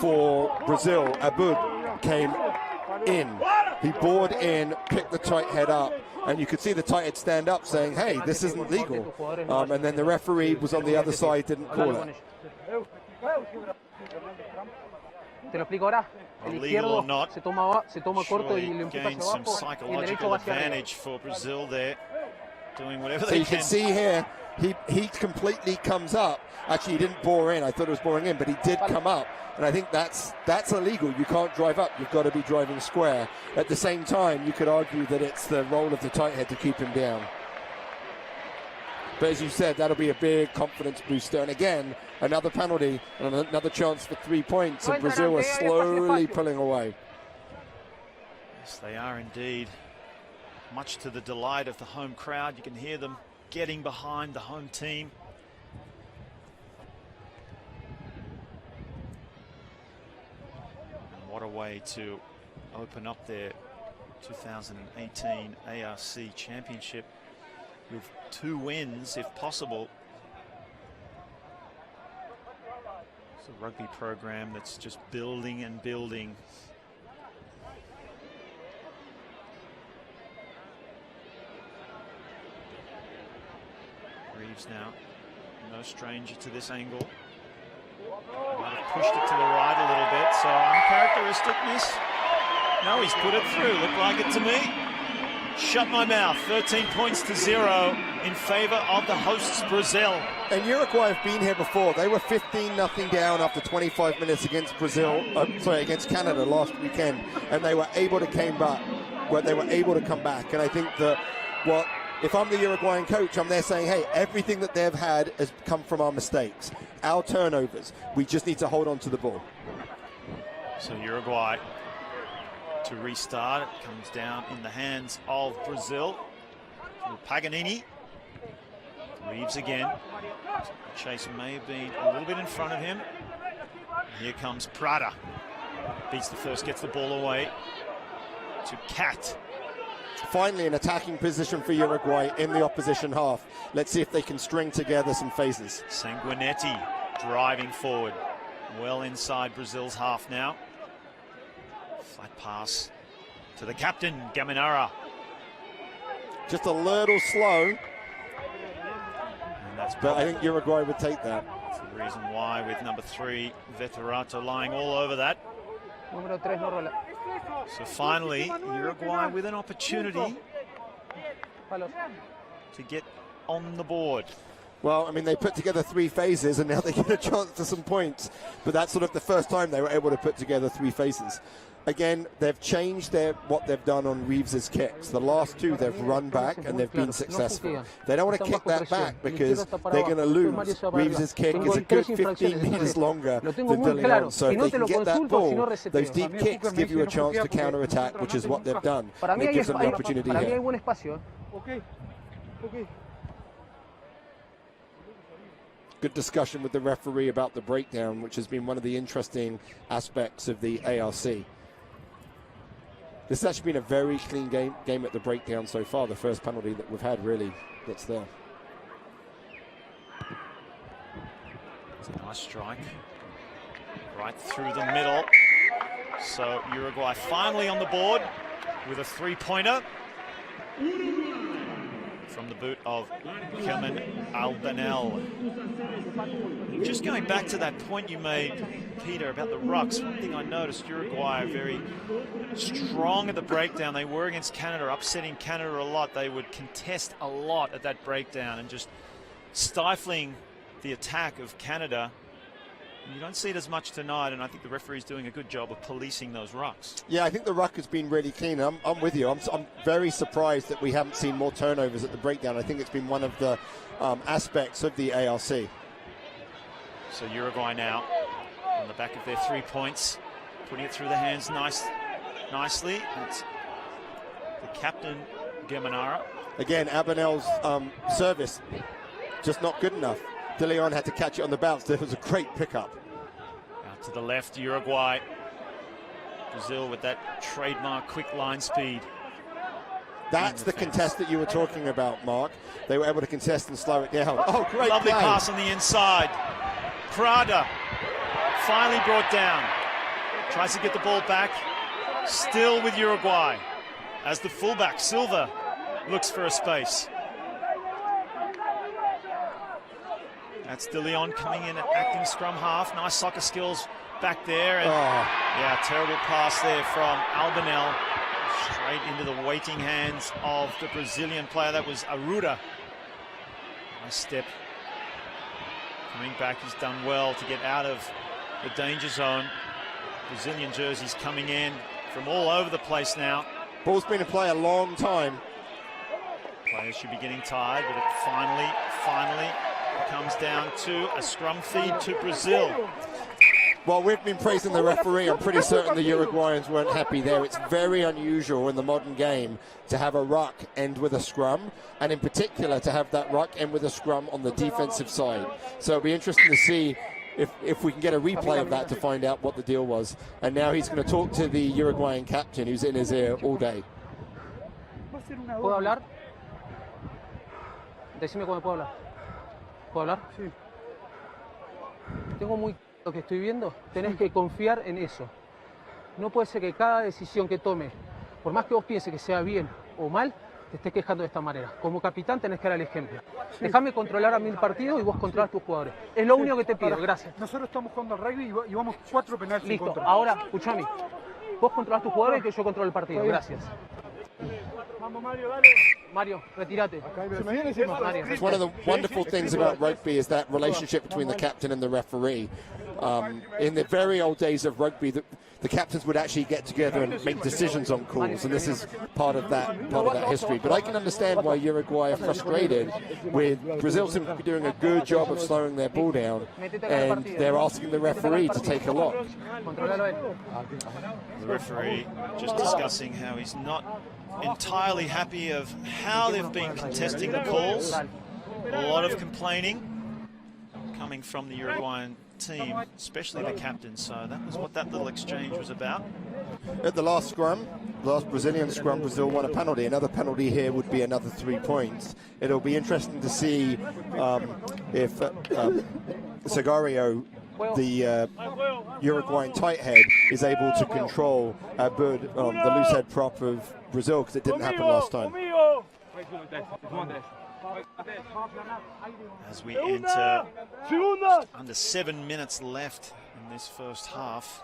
for Brazil, Abud, came in. He bored in, picked the tight head up, and you could see the tight head stand up saying, hey, this isn't legal. And then the referee was on the other side, didn't call it.
Te lo explico ahora. El
Illegal or
izquierdo
not,
se toma corto y lo empuja
gained
hacia
some
abajo y el
psychological
derecho va hacia arriba.
advantage for Brazil there, doing whatever
So
they
you can see here, he completely comes up. Actually, he didn't bore in. I thought it was boring in, but he did come up. And I think that's illegal. You can't drive up. You've got to be driving square. At the same time, you could argue that it's the role of the tight head to keep him down. But as you said, that'll be a big confidence booster. And again, another penalty and another chance for 3 points. And Brazil are slowly pulling away.
Yes, they are indeed. Much to the delight of the home crowd. You can hear them getting behind the home team. And what a way to open up their 2018 ARC Championship with 2 wins, if possible. It's a rugby program that's just building and building. Reeves now, no stranger to this angle. Might have pushed it to the right a little bit, so uncharacteristic miss. No, he's put it through, looked like it to me. Shut my mouth, 13 points to 0 in favor of the hosts Brazil.
And Uruguay have been here before. They were 15-0 down after 25 minutes against against Canada last weekend, and they were able to come back. And I think that if I'm the Uruguayan coach, I'm there saying, hey, everything that they've had has come from our mistakes, our turnovers. We just need to hold on to the ball.
So Uruguay to restart. It comes down in the hands of Brazil. Paganini. Reeves again. Chase may have been a little bit in front of him. Here comes Prada. Beats the first, gets the ball away to Cat.
Finally, an attacking position for Uruguay in the opposition half. Let's see if they can string together some phases.
Sanguinetti driving forward. Well inside Brazil's half now. Flat pass to the captain, Gaminara.
Just a little slow,
but
I think Uruguay would take that.
That's the reason why, with number 3, Veterato lying all over that. So finally, Uruguay with an opportunity to get on the board?
Well, I mean, they put together 3 phases, and now they get a chance to some points. But that's sort of the first time they were able to put together 3 phases. Again, they've changed what they've done on Reeves's kicks. The last 2, they've run back, and they've been successful. They don't want to kick that back because they're going to lose. Reeves's kick is a good 15 meters longer than De Leon. So if they can get that ball, those deep kicks give you a chance to counter-attack, which is what they've done. And it gives them the opportunity here. Good discussion with the referee about the breakdown, which has been one of the interesting aspects of the ARC. This has actually been a very clean game at the breakdown so far. The first penalty that we've had, really, that's there.
It's a nice strike. Right through the middle. So Uruguay finally on the board with a 3-pointer. From the boot of Kelman Albanel. Just going back to that point you made, Peter, about the rucks, one thing I noticed, Uruguay are very strong at the breakdown. They were against Canada, upsetting Canada a lot. They would contest a lot at that breakdown and just stifling the attack of Canada. You don't see it as much tonight, and I think the referee's doing a good job of policing those rucks. Yeah, I think the ruck has been really clean. I'm with you. I'm very surprised that we haven't seen more turnovers at the breakdown. I think it's been one of the aspects of the ARC. So Uruguay now on the back of their 3 points, putting it through the hands nicely. It's the captain, Germanara. Again, Abanel's service just not good enough. De Leon had to catch it on the bounce. There was a great pickup. Out to the left, Uruguay. Brazil with that trademark quick line speed. That's the contest that you were talking about, Mark. They were able to contest and slow it down. Oh, great lovely play. Pass on the inside. Prada finally brought down. Tries to get the ball back. Still with Uruguay. As the fullback, Silva, looks for a space. That's De Leon coming in at acting scrum half. Nice soccer skills back there. And yeah, terrible pass there from Albanel. Straight into the waiting hands of the Brazilian player. That was Arruda. Nice step. Coming back, he's done well to get out of the danger zone. Brazilian jerseys coming in from all over the place now. Ball's been in play a long time. Players should be getting tired, but it finally comes down to a scrum feed to Brazil. Well, we've been praising the referee. I'm pretty certain the Uruguayans weren't happy there. It's very unusual in the modern game to have a ruck end with a scrum, and in particular to have that ruck end with a scrum on the defensive side. So it'll be interesting to see if we can get a replay of that to find out what the deal was. And now he's going to talk to the Uruguayan captain, who's in his ear all day.
¿Puedo hablar? Decime cómo puedo hablar. ¿Puedo hablar? Sí. Tengo muy lo que estoy viendo. Tenés que confiar en eso. No puede ser que cada decisión que tome, por más que vos pienses que sea bien o mal, te estés quejando de esta manera. Como capitán tenés que dar el ejemplo. Sí. Déjame controlar a mí el partido y vos controlas tus jugadores. Es lo único que te pido. Gracias.
Nosotros estamos jugando al rugby y vamos 4 penales.
Listo. En contra. Ahora, escuchame. Vos controlas tus jugadores y que yo controlo el partido. Gracias.
Vamos, Mario, dale.
Mario, retírate.
It's one of the wonderful things about rugby is that relationship between the captain and the referee. In the very old days of rugby, the captains would actually get together and make decisions on calls, and this is part of that history. But I can understand why Uruguay are frustrated with Brazil simply doing a good job of slowing their ball down, and they're asking the referee to take a look. The referee just discussing how he's not entirely happy of how they've been contesting the calls. A lot of complaining coming from the Uruguayan team, especially the captain. So that was what that little exchange was about. At the last scrum, the last Brazilian scrum, Brazil won a penalty. Another penalty here would be another 3 points. It'll be interesting to see if Sagario, the Uruguayan tight head, is able to control Abud, the loose head prop of Brazil, because it didn't happen last time. As we enter under 7 minutes left in this first half.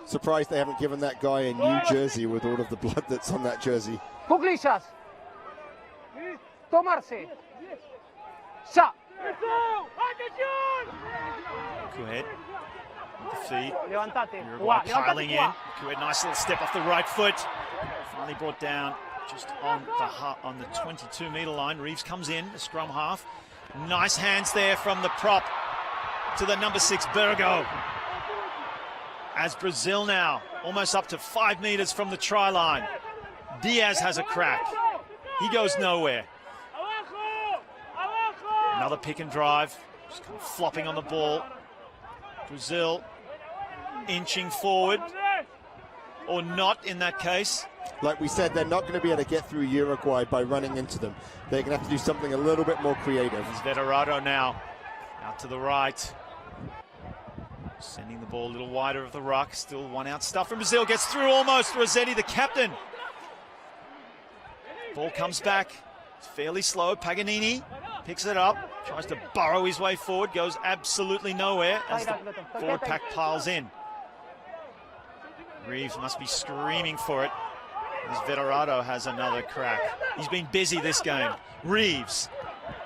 Surprised they haven't given that guy a new jersey with all of the blood that's on that jersey.
Cuclillas. Tomarse. ¡Ya!
Kuwait with the feed.
Levantate.
Uruguay
Jugá,
piling
levantate,
in.
jugá.
Kuwait, nice little step off the right foot. Finally brought down just on the 22-meter line. Reeves comes in, the scrum half. Nice hands there from the prop to the number 6, Burgo. As Brazil now almost up to 5 meters from the try line. Diaz has a crack. He goes nowhere. Another pick and drive, just kind of flopping on the ball. Brazil inching forward, or not in that case.
Like we said, they're not going to be able to get through Uruguay by running into them. They're going to have to do something a little bit more creative.
It's Vetterado now, out to the right. Sending the ball a little wider of the ruck. Still one out stuff from Brazil. Gets through almost. Rossetti, the captain. Ball comes back. It's fairly slow. Paganini picks it up. Tries to burrow his way forward. Goes absolutely nowhere as the forward pack piles in. Reeves must be screaming for it, as Vetterado has another crack. He's been busy this game. Reeves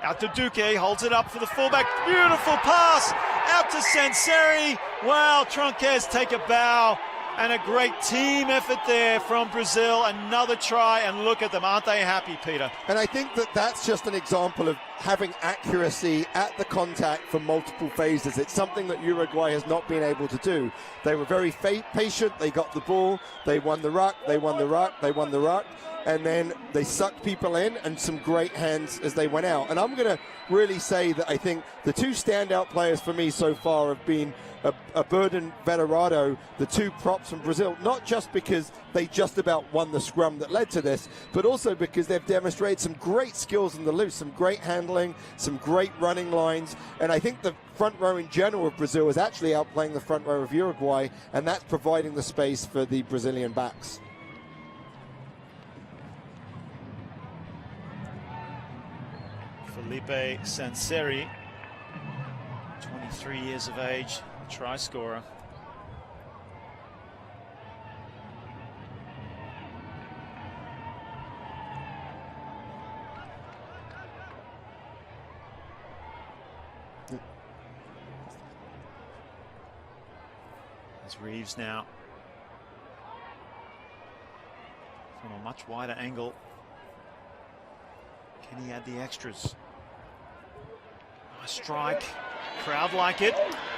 out to Duque, holds it up for the fullback. Beautiful pass out to Sanseri. Wow, Tronquez take a bow, and a great team effort there from Brazil. Another try, and look at them. Aren't they happy, Peter?
And I think that that's just an example of having accuracy at the contact for multiple phases. It's something that Uruguay has not been able to do. They were very patient. They got the ball. They won the ruck. They won the ruck. They won the ruck. And then they sucked people in, and some great hands as they went out. And I'm going to really say that I think the two standout players for me so far have been Bird and Vetterado, the two props from Brazil, not just because they just about won the scrum that led to this, but also because they've demonstrated some great skills in the loose, some great handling, some great running lines. And I think the front row in general of Brazil is actually outplaying the front row of Uruguay, and that's providing the space for the Brazilian backs.
Felipe Sanseri, 23 years of age, try scorer. As Reeves now from a much wider angle. Can he add the extras? Nice strike. Crowd like it.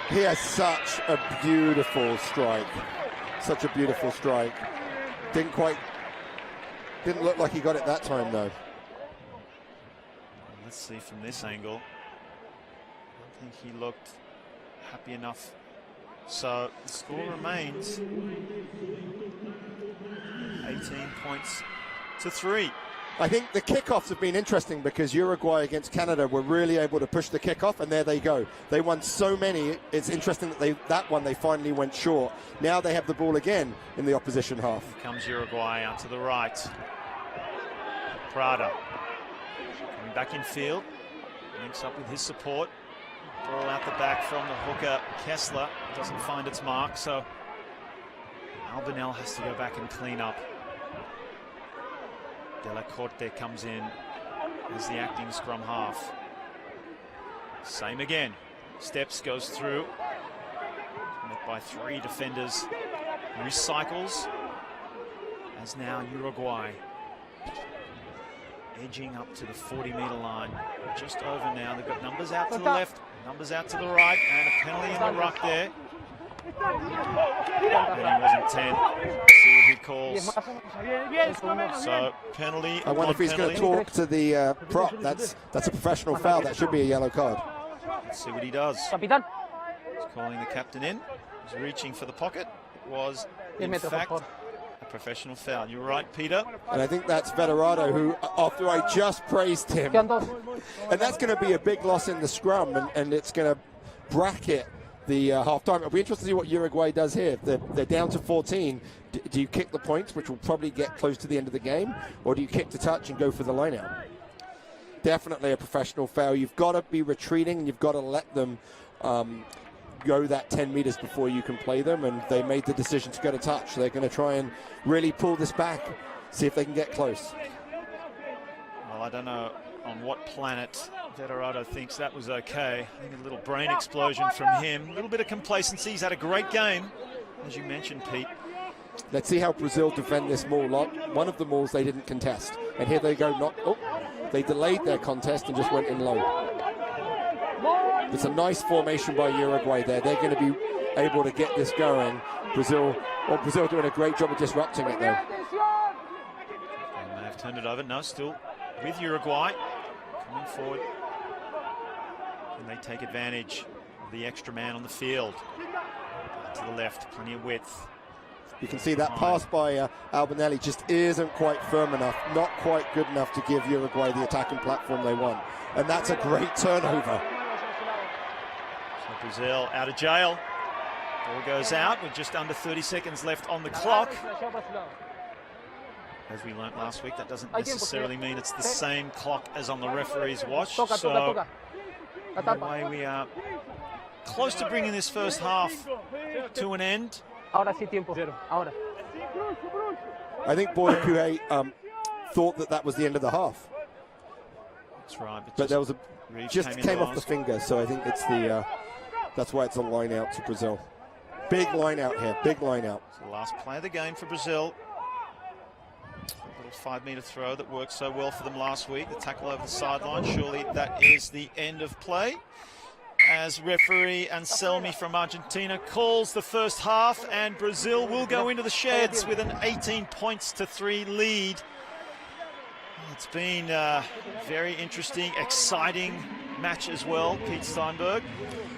He has such a beautiful strike. Such a beautiful strike. Didn't look like he got it that time though.
Let's see from this angle. I don't think he looked happy enough. So the score remains 18 points to 3.
I think the kickoffs have been interesting because Uruguay against Canada were really able to push the kickoff, and there they go. They won so many. It's interesting that that one they finally went short. Now they have the ball again in the opposition half.
Here comes Uruguay out to the right. Prada coming back in field. Links up with his support. Ball out the back from the hooker. Kessler doesn't find its mark, so Albinel has to go back and clean up. De La Corte comes in as the acting scrum half. Same again. Steps, goes through. Met by 3 defenders. Recycles. As now Uruguay edging up to the 40-meter line. Just over now. They've got numbers out to the left, numbers out to the right, and a penalty in the ruck there. And he wasn't 10. See what he calls. So penalty.
I wonder if he's going to talk to the prop. That's a professional foul. That should be a yellow card.
Let's see what he does.
Capitán.
He's calling the captain in. He's reaching for the pocket. It was, in fact, a professional foul. You're right, Peter.
And I think that's Vetterado, who, after I just praised him, and that's going to be a big loss in the scrum, and it's going to bracket the half-time. It'll be interesting to see what Uruguay does here. They're down to 14. Do you kick the points, which will probably get close to the end of the game, or do you kick to touch and go for the line-out? Definitely a professional foul. You've got to be retreating, and you've got to let them go that 10 meters before you can play them, and they made the decision to go to touch. They're going to try and really pull this back, see if they can get close.
Well, I don't know on what planet Veterato thinks that was okay. I think a little brain explosion from him. A little bit of complacency. He's had a great game, as you mentioned, Pete.
Let's see how Brazil defend this maul. One of the mauls they didn't contest. And here they go. They delayed their contest and just went in low. It's a nice formation by Uruguay there. They're going to be able to get this going. Brazil doing a great job of disrupting it, though.
They may have turned it over. No, still with Uruguay. Coming forward. And they take advantage of the extra man on the field. To the left, plenty of width.
You can see that pass by Albinelli just isn't quite firm enough, not quite good enough to give Uruguay the attacking platform they want. And that's a great turnover.
So Brazil out of jail. Ball goes out with just under 30 seconds left on the clock. As we learnt last week, that doesn't necessarily mean it's the same clock as on the referee's watch. So in a way we are close to bringing this first half to an end.
Ahora sí tiempo. Ahora.
I think Bordeaux thought that was the end of the half.
That's right.
But there was just came off the finger, so I think it's that's why it's a line out to Brazil. Big line out here, big line out.
It's the last play of the game for Brazil. A little 5-meter throw that worked so well for them last week. The tackle over the sideline. Surely that is the end of play. As referee Anselmi from Argentina calls the first half, and Brazil will go into the sheds with an 18-3 lead. It's been a very interesting, exciting match as well, Pete Steinberg.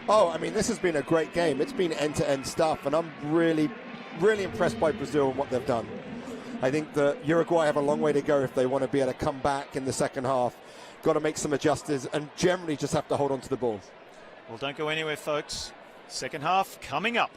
Oh, I mean, this has been a great game. It's been end-to-end stuff, and I'm really, really impressed by Brazil and what they've done. I think that Uruguay have a long way to go if they want to be able to come back in the second half. Got to make some adjustments and generally just have to hold on to the ball.
Well, don't go anywhere, folks. Second half coming up.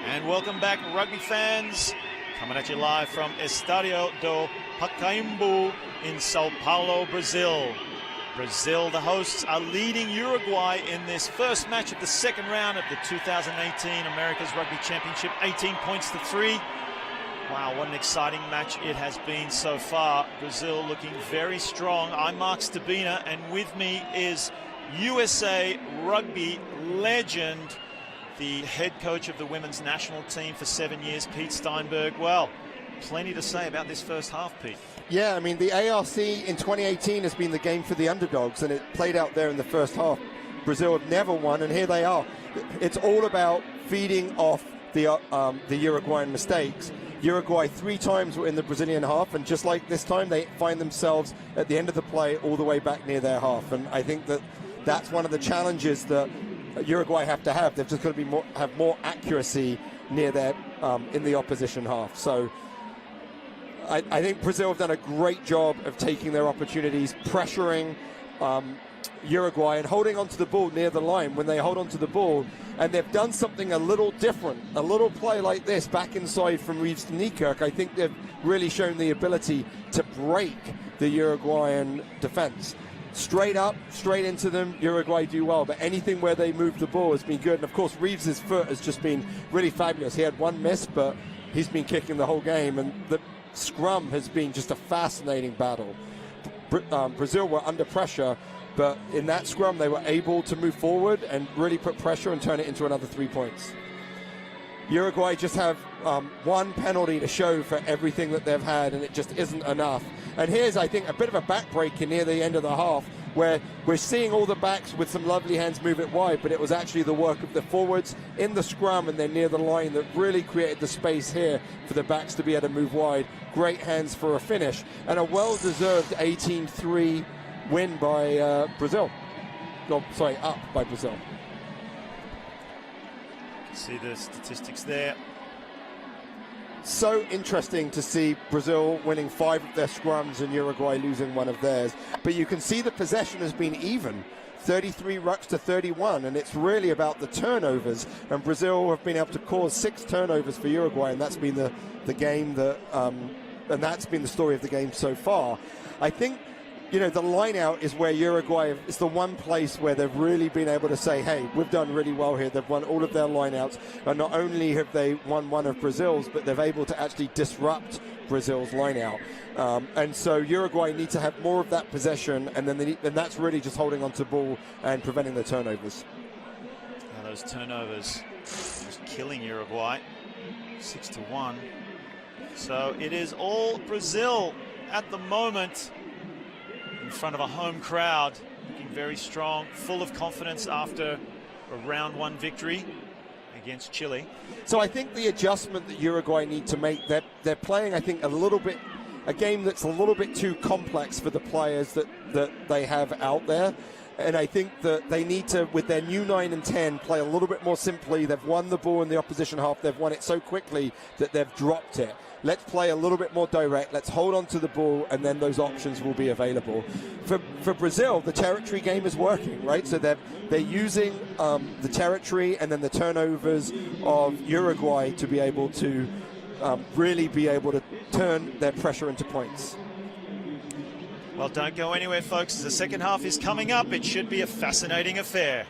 And welcome back, rugby fans. Coming at you live from Estadio do Pacaembu in Sao Paulo, Brazil. Brazil, the hosts, are leading Uruguay in this first match of the second round of the 2018 America's Rugby Championship, 18 points to 3. Wow, what an exciting match it has been so far. Brazil looking very strong. I'm Mark Stabina, and with me is USA Rugby legend, the head coach of the women's national team for 7 years, Pete Steinberg. Well, plenty to say about this first half, Pete.
Yeah, I mean, the ARC in 2018 has been the game for the underdogs, and it played out there in the first half. Brazil have never won, and here they are. It's all about feeding off the Uruguayan mistakes. Uruguay 3 times were in the Brazilian half, and just like this time, they find themselves at the end of the play all the way back near their half. And I think that that's one of the challenges that Uruguay have to have. They've just got to have more accuracy near their in the opposition half. So I think Brazil have done a great job of taking their opportunities, pressuring Uruguay and holding onto the ball near the line when they hold onto the ball. And they've done something a little different, a little play like this back inside from Reeves to Nijkerk. I think they've really shown the ability to break the Uruguayan defense. Straight up, straight into them, Uruguay do well, but anything where they move the ball has been good. And of course, Reeves' foot has just been really fabulous. He had one miss, but he's been kicking the whole game, and the scrum has been just a fascinating battle. Brazil were under pressure, but in that scrum they were able to move forward and really put pressure and turn it into another 3 points. Uruguay just have one penalty to show for everything that they've had, and it just isn't enough. And here's, I think, a bit of a backbreaker near the end of the half, where we're seeing all the backs with some lovely hands move it wide, but it was actually the work of the forwards in the scrum and then near the line that really created the space here for the backs to be able to move wide. Great hands for a finish, and a well-deserved 18-3 win by Brazil. No, sorry, up by Brazil.
See the statistics there.
So interesting to see Brazil winning 5 of their scrums and Uruguay losing 1 of theirs. But you can see the possession has been even, 33 rucks to 31, and it's really about the turnovers. And Brazil have been able to cause 6 turnovers for Uruguay, and that's been the game that, and that's been the story of the game so far. I think, you know, the line out is where Uruguay is the one place where they've really been able to say, hey, we've done really well here. They've won all of their line outs, and not only have they won 1 of Brazil's, but they're able to actually disrupt Brazil's line out. And so Uruguay need to have more of that possession, and then and that's really just holding onto the ball and preventing the turnovers.
Now those turnovers just killing Uruguay, 6-1. So it is all Brazil at the moment, in front of a home crowd, looking very strong, full of confidence after a round 1 victory against Chile.
So I think the adjustment that Uruguay need to make, they're playing, I think, a game that's a little bit too complex for the players that they have out there. And I think that they need to, with their new 9 and 10, play a little bit more simply. They've won the ball in the opposition half. They've won it so quickly that they've dropped it. Let's play a little bit more direct. Let's hold on to the ball, and then those options will be available. For Brazil, the territory game is working, right? So they're using the territory and then the turnovers of Uruguay to be able to really be able to turn their pressure into points.
Well, don't go anywhere, folks, as the second half is coming up. It should be a fascinating affair.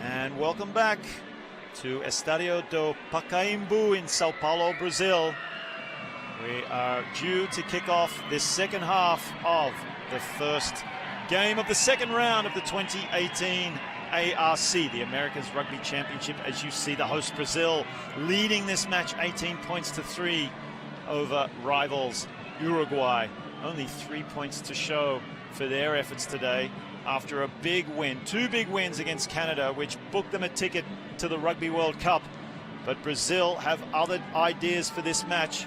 And welcome back to Estadio do Pacaembu in Sao Paulo, Brazil. We are due to kick off this second half of the first game of the second round of the 2018 ARC, the America's Rugby Championship. As you see, the host Brazil leading this match 18 points to 3 over rivals Uruguay. Only 3 points to show for their efforts today after a big win, 2 big wins against Canada, which booked them a ticket to the Rugby World Cup. But Brazil have other ideas for this match.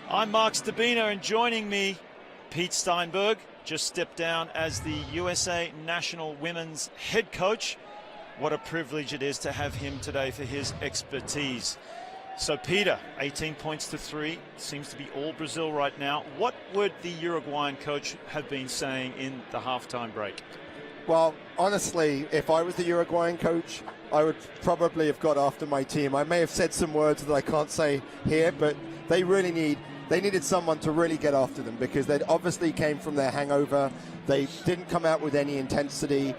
I'm Mark Stabina, and joining me, Pete Steinberg, just stepped down as the USA National Women's head coach. What a privilege it is to have him today for his expertise. So Peter, 18 points to 3, seems to be all Brazil right now. What would the Uruguayan coach have been saying in the halftime break?
Well, honestly, if I was the Uruguayan coach, I would probably have got after my team. I may have said some words that I can't say here, but they needed someone to really get after them, because they obviously came from their hangover. They didn't come out with any intensity.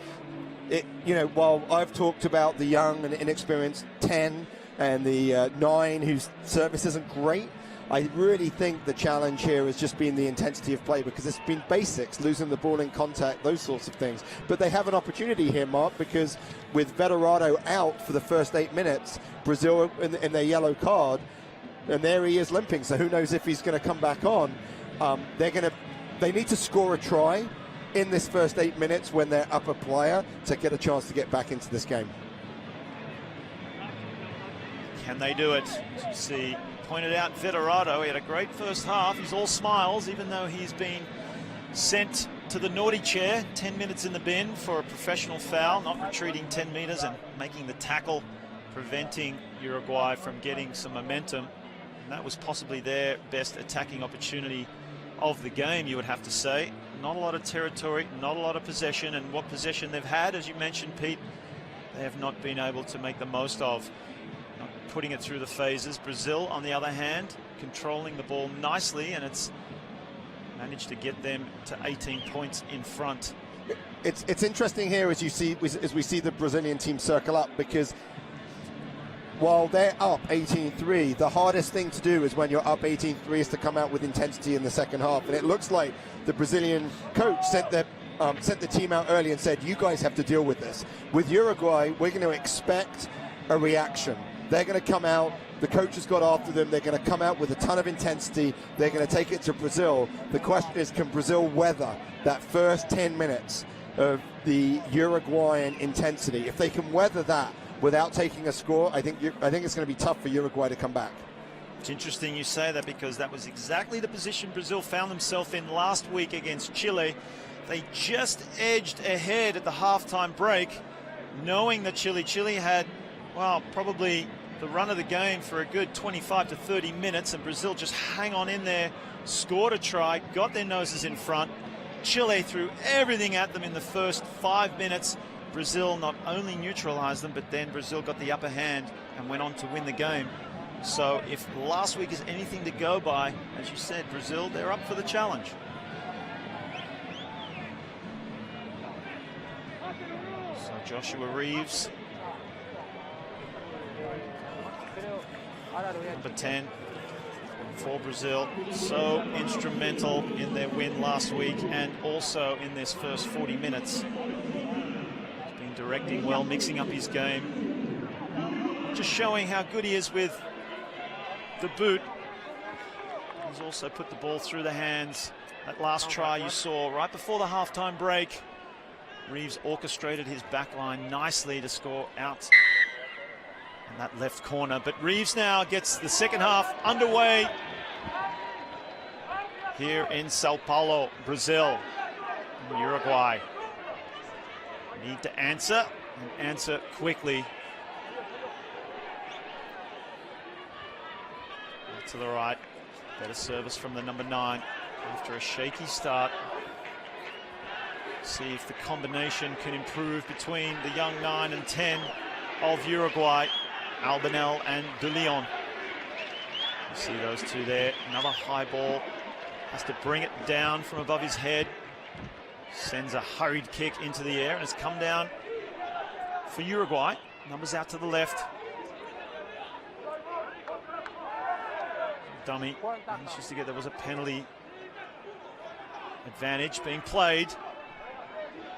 While I've talked about the young and inexperienced 10 and the 9 whose service isn't great, I really think the challenge here has just been the intensity of play, because it's been basics, losing the ball in contact, those sorts of things. But they have an opportunity here, Mark, because with Vetterado out for the first 8 minutes, Brazil in their yellow card, and there he is limping, so who knows if he's going to come back on. They need to score a try in this first 8 minutes when they're up a player to get a chance to get back into this game.
Can they do it? As you see, pointed out Vetterado, he had a great first half. He's all smiles, even though he's been sent to the naughty chair, 10 minutes in the bin for a professional foul, not retreating 10 meters and making the tackle, preventing Uruguay from getting some momentum. And that was possibly their best attacking opportunity of the game, you would have to say. Not a lot of territory, not a lot of possession, and what possession they've had, as you mentioned, Pete, they have not been able to make the most of. Not putting it through the phases. Brazil, on the other hand, controlling the ball nicely, and it's managed to get them to 18 points in front.
It's interesting here as we see the Brazilian team circle up, because while they're up 18-3, the hardest thing to do is when you're up 18-3 is to come out with intensity in the second half. And it looks like the Brazilian coach sent the team out early and said, you guys have to deal with this. With Uruguay, we're going to expect a reaction. They're going to come out, the coach has got after them, they're going to come out with a ton of intensity, they're going to take it to Brazil. The question is, can Brazil weather that first 10 minutes of the Uruguayan intensity? If they can weather that without taking a score, I think it's going to be tough for Uruguay to come back.
It's interesting you say that, because that was exactly the position Brazil found themselves in last week against Chile. They just edged ahead at the halftime break, knowing that Chile had, well, probably the run of the game for a good 25 to 30 minutes, and Brazil just hang on in there, scored a try, got their noses in front. Chile threw everything at them in the first 5 minutes. Brazil not only neutralized them, but then Brazil got the upper hand and went on to win the game. So if last week is anything to go by, as you said, Brazil, they're up for the challenge. So Joshua Reeves, number 10 for Brazil, so instrumental in their win last week and also in this first 40 minutes. He's been directing well, mixing up his game, just showing how good he is with the boot. He's also put the ball through the hands. That last try you saw right before the halftime break, Reeves orchestrated his back line nicely to score out in that left corner. But Reeves now gets the second half underway here in Sao Paulo, Brazil. And Uruguay need to answer, and answer quickly. To the right, better service from the number 9 after a shaky start. See if the combination can improve between the young 9 and 10 of Uruguay, Albanel and De Leon. You see those two there. Another high ball, has to bring it down from above his head. Sends a hurried kick into the air, and has come down for Uruguay. Numbers out to the left. Dummy. Managed to get, there was a penalty advantage being played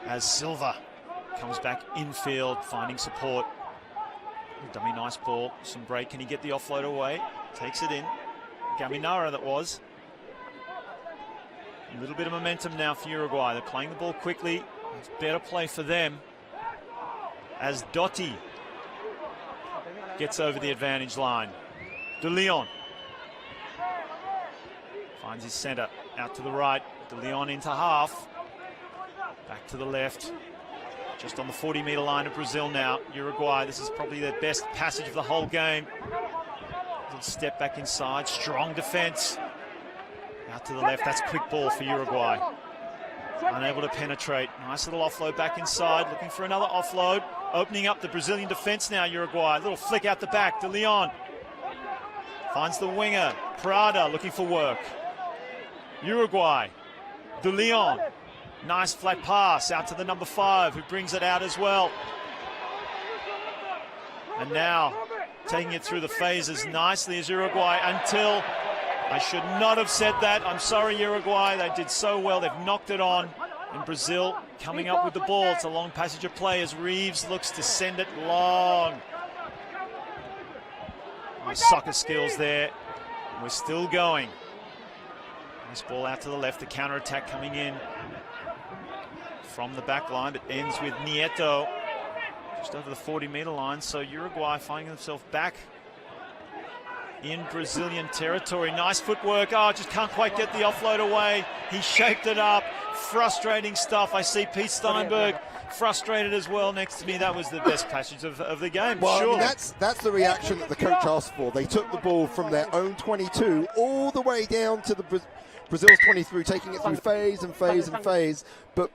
as Silva comes back infield, finding support. Dummy, nice ball, some break. Can he get the offload away? Takes it in. Gaminara that was. A little bit of momentum now for Uruguay. They're playing the ball quickly. It's better play for them as Dotti gets over the advantage line. De Leon finds his centre out to the right. De Leon into half. Back to the left. Just on the 40-metre line of Brazil now. Uruguay, this is probably their best passage of the whole game. Little step back inside. Strong defence. Out to the left. That's quick ball for Uruguay. Unable to penetrate. Nice little offload back inside. Looking for another offload. Opening up the Brazilian defence now, Uruguay. Little flick out the back. De Leon finds the winger. Prada looking for work. Uruguay. De Leon. Nice flat pass out to the number 5 who brings it out as well. And now taking it through the phases nicely is Uruguay until, I should not have said that. I'm sorry, Uruguay. They did so well. They've knocked it on. And Brazil coming up with the ball. It's a long passage of play as Reeves looks to send it long. Nice soccer skills there. We're still going. Nice ball out to the left. The counter-attack coming in from the back line, but ends with Nieto just over the 40-metre line. So Uruguay finding themselves back in Brazilian territory. Nice footwork. Oh, just can't quite get the offload away. He shaped it up. Frustrating stuff. I see Pete Steinberg frustrated as well next to me. That was the best passage of the game.
Well,
sure.
I mean, that's the reaction that the coach asked for. They took the ball from their own 22 all the way down to the Brazil's 23, taking it through phase and phase and phase. But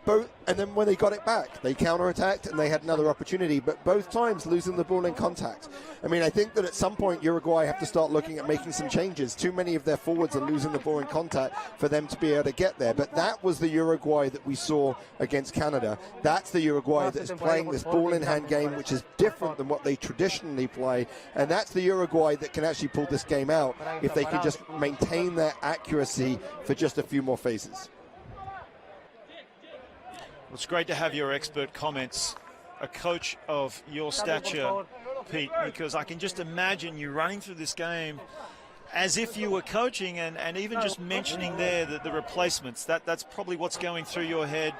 and then when they got it back, they counter-attacked and they had another opportunity, but both times losing the ball in contact. I mean, I think that at some point Uruguay have to start looking at making some changes. Too many of their forwards are losing the ball in contact for them to be able to get there. But that was the Uruguay that we saw against Canada. That's the Uruguay that is playing this ball-in-hand game, which is different than what they traditionally play. And that's the Uruguay that can actually pull this game out if they can just maintain their accuracy for just a few more phases.
It's great to have your expert comments, a coach of your stature, Pete, because I can just imagine you running through this game as if you were coaching and even just mentioning there that the replacements, that's probably what's going through your head.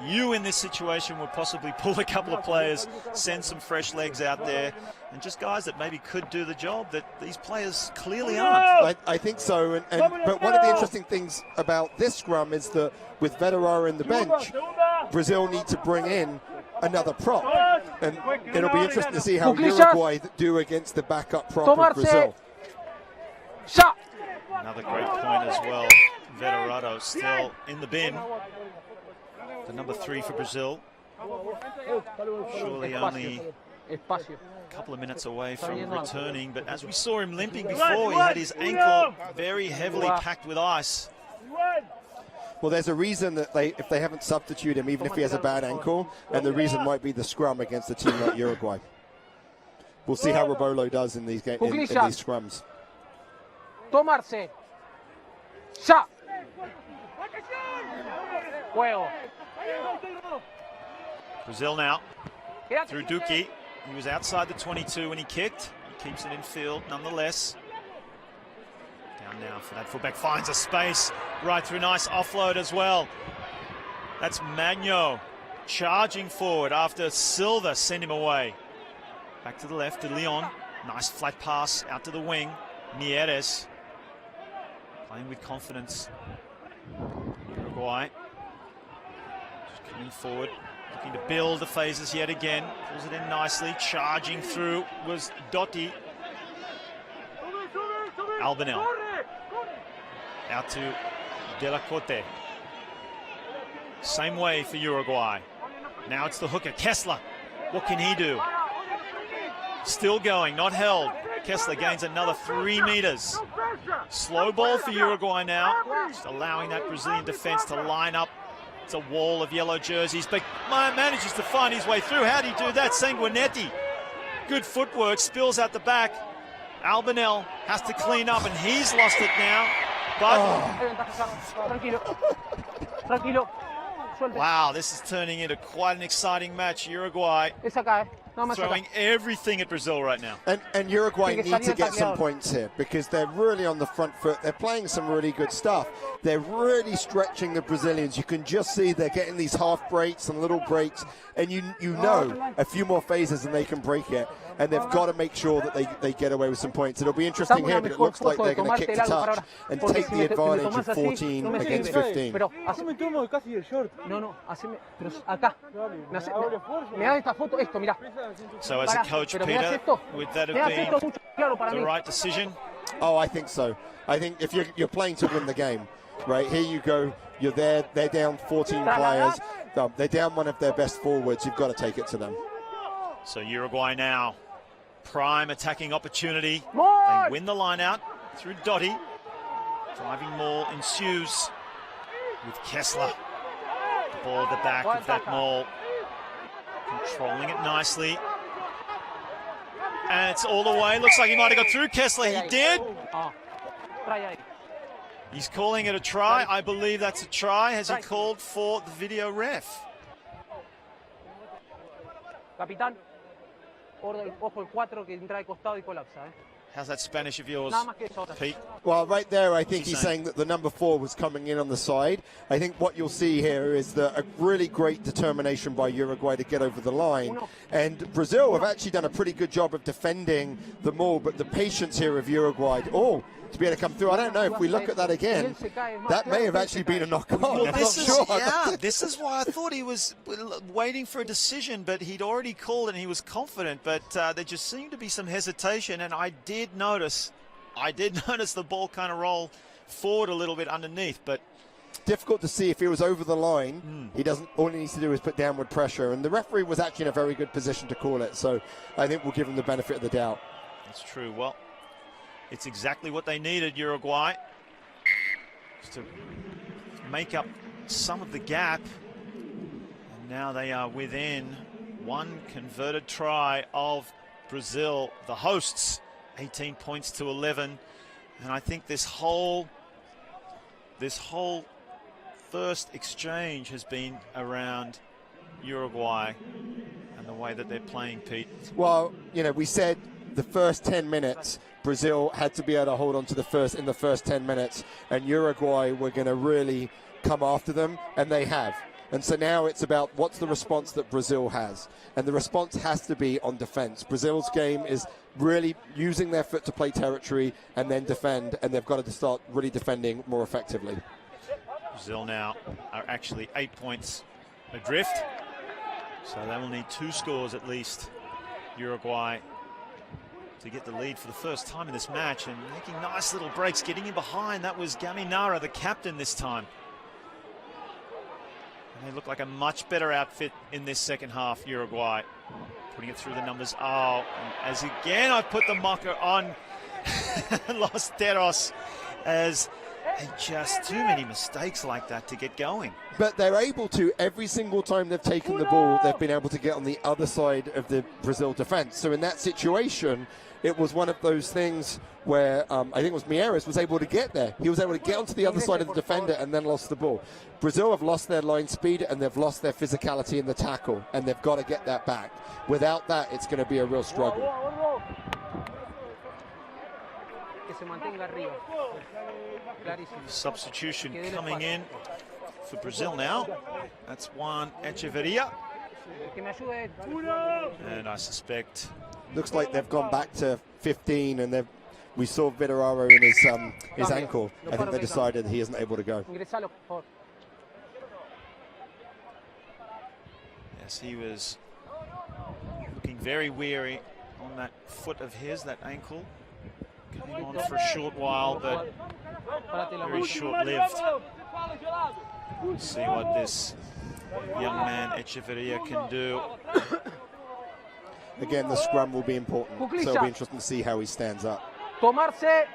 You in this situation would possibly pull a couple of players, send some fresh legs out there, and just guys that maybe could do the job that these players clearly aren't.
I think so, but one of the interesting things about this scrum is that with Vetterara in the bench, Brazil need to bring in another prop, and it'll be interesting to see how Uruguay do against the backup prop of Brazil.
Another great point as well. Vetterara still in the bin. The number 3 for Brazil. Surely only a couple of minutes away from returning, but as we saw him limping before, he had his ankle very heavily packed with ice.
Well, there's a reason that if they haven't substituted him, even if he has a bad ankle, and the reason might be the scrum against a team like Uruguay. We'll see how Robolo does in these games, in these scrums.
Tomarse. Shot. Juego.
Brazil now through Duque. He was outside the 22 when he kicked. He keeps it in field nonetheless. Down now for that fullback, finds a space right through. Nice offload as well. That's Magno charging forward after Silva sent him away. Back to the left to Leon. Nice flat pass out to the wing. Mieres playing with confidence. Uruguay just coming forward, looking to build the phases yet again. Pulls it in nicely. Charging through was Dotti. Albanel out to De La Corte. Same way for Uruguay. Now it's the hooker, Kessler. What can he do? Still going, not held. Kessler gains another 3 meters. Slow ball for Uruguay now. Just allowing that Brazilian defense to line up. It's a wall of yellow jerseys, but manages to find his way through. How did he do that? Sanguinetti Good footwork, spills out the back. Albanel has to clean up, and he's lost it now. But
Tranquilo. Tranquilo. Suelte.
wow, this is turning into quite an exciting match. Uruguay
Es acá, Nada más acá.
throwing everything at Brazil right now.
And Uruguay
Tiene que
need to
salir
get some
tacleado.
points here because they're really on the front foot. They're playing some really good stuff. They're really stretching the Brazilians. You can just see they're getting these half breaks and little breaks, and you know a few more phases and they can break it. And they've got to make sure that they get away with some points. It'll be interesting here, but it looks like they're going to kick the touch and take the advantage of 14 against 15.
Pero
Yo me tomo casi el short.
no, haceme, pero acá. Me das esta foto, esto, mira.
So as a
Pará,
coach,
pero me das
Peter,
esto.
would that
Me das
have
esto
been
mucho claro para
the
mí.
right decision?
Oh, I think so. I think if you're playing to win the game, right, here you go. You're there. They're down 14 players. They're down one of their best forwards. You've got to take it to them.
So Uruguay now, prime attacking opportunity.
More!
They win the line out through Dotti. Driving maul ensues with Kessler. The ball at the back of that maul. Controlling it nicely. And it's all the way. Looks like he might have got through Kessler. He did.
Ah, trae ahí.
He's calling it a try. I believe that's a try. Has he called for the video ref?
Capitán, ojo el 4 que entra de costado y colapsa.
How's that Spanish of yours,
Nada más que eso ahora.
Pete?
Well, right there, I think
What's he
he's
saying?
saying that the number 4 was coming in on the side. I think what you'll see here is a really great determination by Uruguay to get over the line. And Brazil have actually done a pretty good job of defending the maul, but the patience here of Uruguay, to be able to come through. I don't know if we look at that again, that may have actually been a knock-on.
Well,
I'm
this
not
is,
sure.
yeah, this is why I thought he was waiting for a decision, but he'd already called and he was confident. But there just seemed to be some hesitation, and I did notice the ball kind of roll forward a little bit underneath. But
Difficult to see if he was over the line. He doesn't. All he needs to do is put downward pressure, and the referee was actually in a very good position to call it. So I think we'll give him the benefit of the doubt.
that's true. Well, it's exactly what they needed, Uruguay, just to make up some of the gap. And now they are within one converted try of Brazil, the hosts, 18 points to 11. And I think this whole first exchange has been around Uruguay and the way that they're playing, Pete.
Well, we said the first 10 minutes, Brazil had to be able to hold on to the first 10 minutes, and Uruguay were going to really come after them, and they have. And so now it's about what's the response that Brazil has. And the response has to be on defense. Brazil's game is really using their foot to play territory and then defend, and they've got to start really defending more effectively.
Brazil now are actually 8 points adrift, so they will need 2 scores at least, Uruguay, to get the lead for the first time in this match, and making nice little breaks, getting in behind. That was Gaminara, the captain this time. And they look like a much better outfit in this second half, Uruguay. Putting it through the numbers. Oh, and as again I've put the marker on Los Teros, as just too many mistakes like that to get going.
But they're able to, every single time they've taken the ball, they've been able to get on the other side of the Brazil defense. So in that situation, it was one of those things where I think it was Mieres was able to get there. He was able to get onto the other side of the defender and then lost the ball. Brazil have lost their line speed and they've lost their physicality in the tackle, and they've got to get that back. Without that, it's going to be a real struggle.
Substitution coming in for Brazil now. That's Juan Echeverria. And I suspect
Looks like they've gone back to 15, and we saw Vitoraro in his ankle. I think they decided he isn't able to go.
yes, he was looking very weary on that foot of his, that ankle. Came on for a short while, but very short-lived. We'll see what this young man Echeverria can do.
Again, the scrum will be important, so it'll be interesting to see how he stands up.
Tomarse.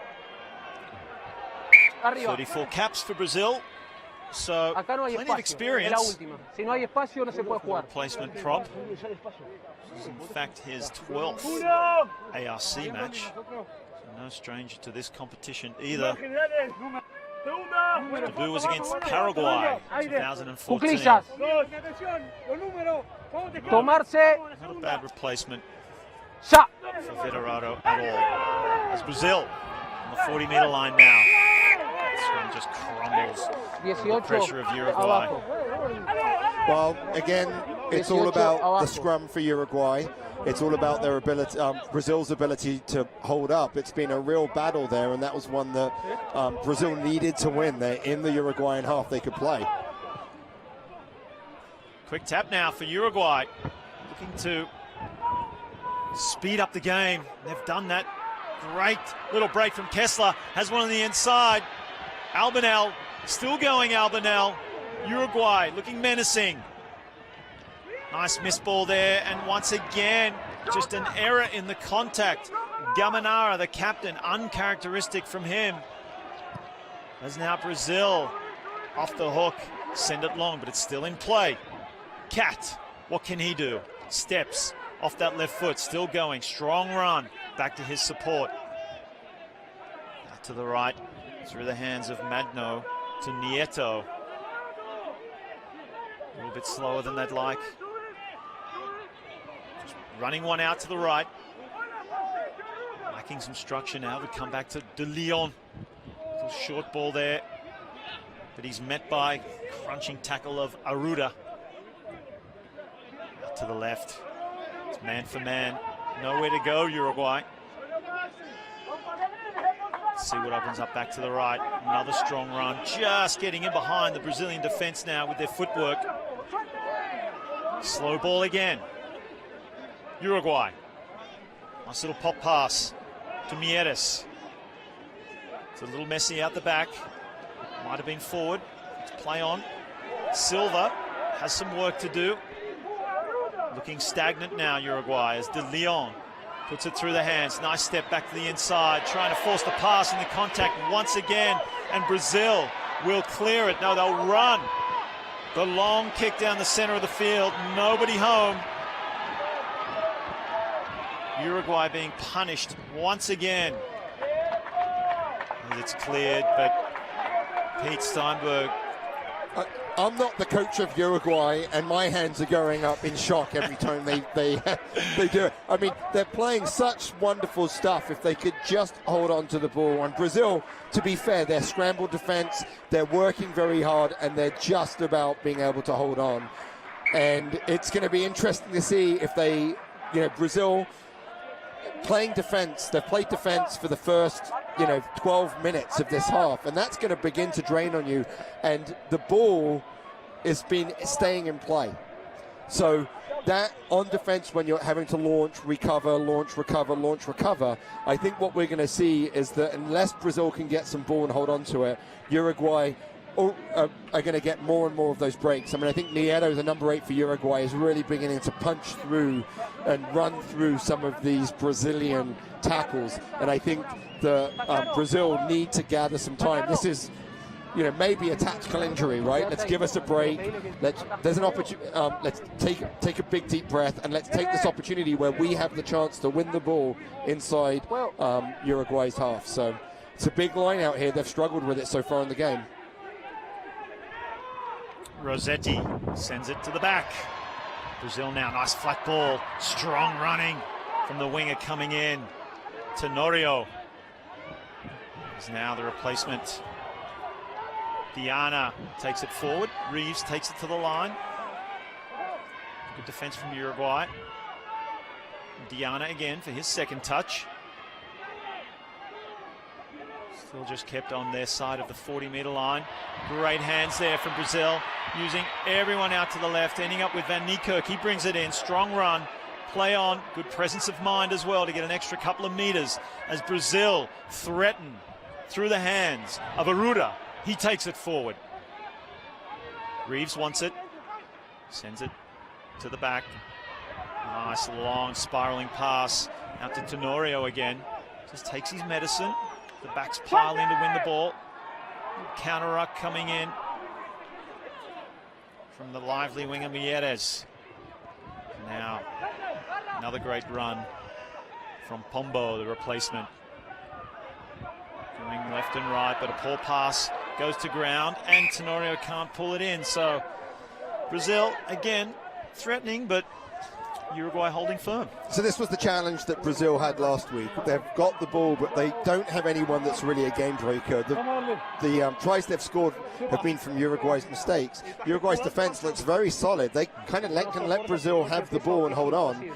Arriba.
34 caps for Brazil. So,
Acá no hay
plenty of
espacio. Es la
experience.
última. Si no hay espacio, no se puede jugar.
Replacement prop. This is in fact his 12th ARC match. So no stranger to this competition either. Debut was against Paraguay, 2014.
Cuclillas. Tomarse.
Not a bad replacement
Ya.
for Vitorado at all. As Brazil on the 40-meter line now. Scrum just crumbles under the
18
pressure of Uruguay.
abajo.
Well, again, it's all about the scrum for Uruguay. It's all about their ability, Brazil's ability to hold up. It's been a real battle there, and that was one that Brazil needed to win. They're in the Uruguayan half they could play.
Quick tap now for Uruguay. Looking to speed up the game. They've done that. Great little break from Kessler. Has one on the inside. Albanel, still going Albanel. Uruguay looking menacing. Nice miss ball there, and once again, just an error in the contact. Gamanara, the captain, uncharacteristic from him. As now Brazil off the hook, send it long, but it's still in play. Cat, what can he do? Steps off that left foot, still going, strong run, back to his support. Out to the right, through the hands of Magno to Nieto. A little bit slower than they'd like. Just running one out to the right. Lacking some structure now. We come back to De Leon. Little short ball there. But he's met by crunching tackle of Aruda. Out to the left. It's man for man. Nowhere to go, Uruguay. See what opens up back to the right. Another strong run. Just getting in behind the Brazilian defense now with their footwork. Slow ball again. Uruguay. Nice little pop pass to Mieres. It's a little messy out the back. Might have been forward. Let's play on. Silva has some work to do. Looking stagnant now, Uruguay, as De Leon puts it through the hands. Nice step back to the inside, trying to force the pass and the contact once again. And Brazil will clear it. No, they'll run. The long kick down the center of the field. Nobody home. Uruguay being punished once again. As it's cleared, but Pete Steinberg.
I'm not the coach of Uruguay, and my hands are going up in shock every time they do it. I mean, they're playing such wonderful stuff. If they could just hold on to the ball. And Brazil, to be fair, they're scrambled defense. They're working very hard, and they're just about being able to hold on. And it's going to be interesting to see if they, Brazil playing defense. They've played defense for the first 12 minutes of this half, and that's going to begin to drain on you, and the ball has been staying in play. So that on defense, when you're having to launch, recover, I think what we're going to see is that unless Brazil can get some ball and hold on to it, Uruguay are going to get more and more of those breaks. I mean, I think Nieto, the number 8 for Uruguay, is really beginning to punch through and run through some of these Brazilian tackles, and I think the Brazil need to gather some time. This is, maybe a tactical injury, right? Let's give us a break. There's an opportunity. Let's take a big deep breath, and let's take this opportunity where we have the chance to win the ball inside Uruguay's half. So it's a big line out here. They've struggled with it so far in the game.
Rossetti sends it to the back. Brazil now, nice flat ball, strong running from the winger coming in. Tenorio is now the replacement. Diana takes it forward. Reeves takes it to the line. Good defense from Uruguay. Diana again for his second touch. Still just kept on their side of the 40-meter line. Great hands there from Brazil, using everyone out to the left, ending up with Van Niekerk. He brings it in, strong run, play on, good presence of mind as well to get an extra couple of meters as Brazil threaten through the hands of Aruda. He takes it forward. Reeves wants it, sends it to the back. Nice long spiraling pass out to Tenorio again. Just takes his medicine. The backs pile in to win the ball. Counter ruck coming in. from the lively winger Mieres. Now, another great run from Pombo, the replacement. Going left and right, but a poor pass goes to ground, and Tenorio can't pull it in. So Brazil, again, threatening, but Uruguay holding firm.
So this was the challenge that Brazil had last week. They've got the ball, but they don't have anyone that's really a game breaker. The tries they've scored have been from Uruguay's mistakes. Uruguay's defense looks very solid. They kind of can let Brazil have the ball and hold on.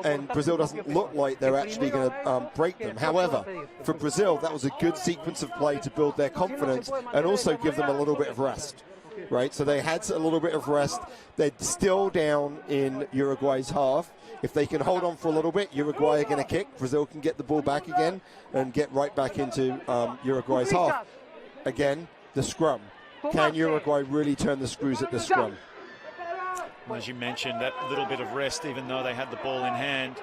And Brazil doesn't look like they're actually going to break them. However, for Brazil, that was a good sequence of play to build their confidence and also give them a little bit of rest. Right, so they had a little bit of rest. They're still down in Uruguay's half. If they can hold on for a little bit, Uruguay are going to kick. Brazil can get the ball back again and get right back into Uruguay's half. Again, the scrum. Can Uruguay really turn the screws at the scrum?
As you mentioned, that little bit of rest, even though they had the ball in hand,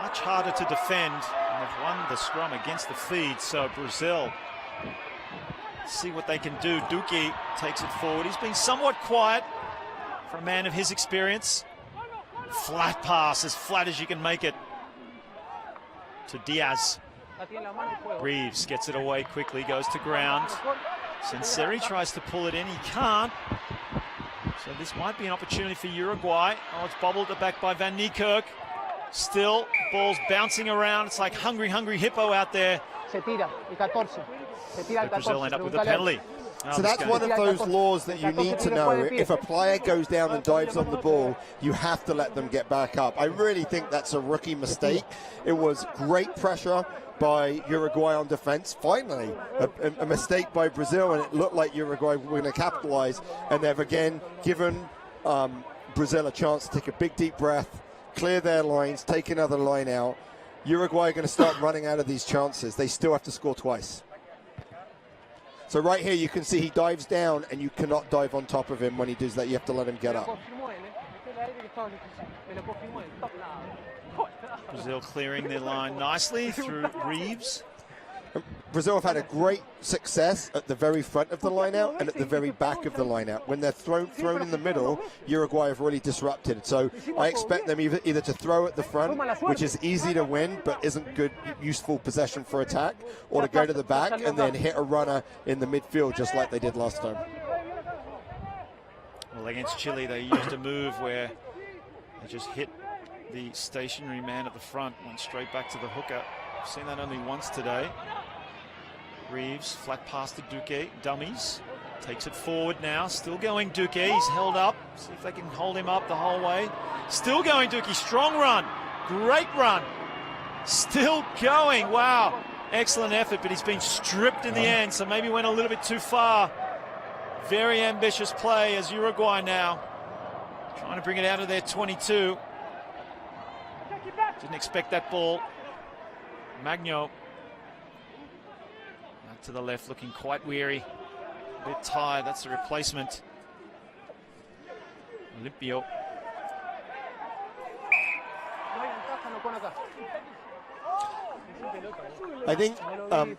much harder to defend. And they've won the scrum against the feed, so Brazil see what they can do. Duque takes it forward. He's been somewhat quiet for a man of his experience. Flat pass, as flat as you can make it, to Diaz. Reeves gets it away quickly, goes to ground. Senseri tries to pull it in, he can't. So this might be an opportunity for Uruguay. Oh, it's bobbled at the back by Van Niekerk. Still, ball's bouncing around. It's like hungry hippo out there.
Se tira, el 14.
So Brazil end up with a penalty.
So that's one of those laws that you need to know. If a player goes down and dives on the ball, you have to let them get back up. I really think that's a rookie mistake. It was great pressure by Uruguay on defense. Finally, a mistake by Brazil, and it looked like Uruguay were going to capitalize. And they've again given Brazil a chance to take a big deep breath, clear their lines, take another line out. Uruguay are going to start running out of these chances. They still have to score twice. So right here you can see he dives down, and you cannot dive on top of him when he does that. You have to let him get up.
Brazil clearing their line nicely through Reeves.
Brazil have had a great success at the very front of the line out and at the very back of the line out. When they're thrown in the middle, Uruguay have really disrupted. So I expect them either to throw at the front, which is easy to win but isn't good, useful possession for attack, or to go to the back and then hit a runner in the midfield just like they did last time.
Well, against Chile, they used a move where they just hit the stationary man at the front, went straight back to the hooker. I've seen that only once today. Reeves, flat pass to Duque, dummies. Takes it forward now, still going Duque, he's held up. See if they can hold him up the whole way. Still going Duque, strong run, great run. Still going, wow. Excellent effort, but he's been stripped in the end, so maybe went a little bit too far. Very ambitious play as Uruguay now. Trying to bring it out of their 22. Didn't expect that ball. Magno out to the left, looking quite weary, a bit tired. That's the replacement. Limpio.
I think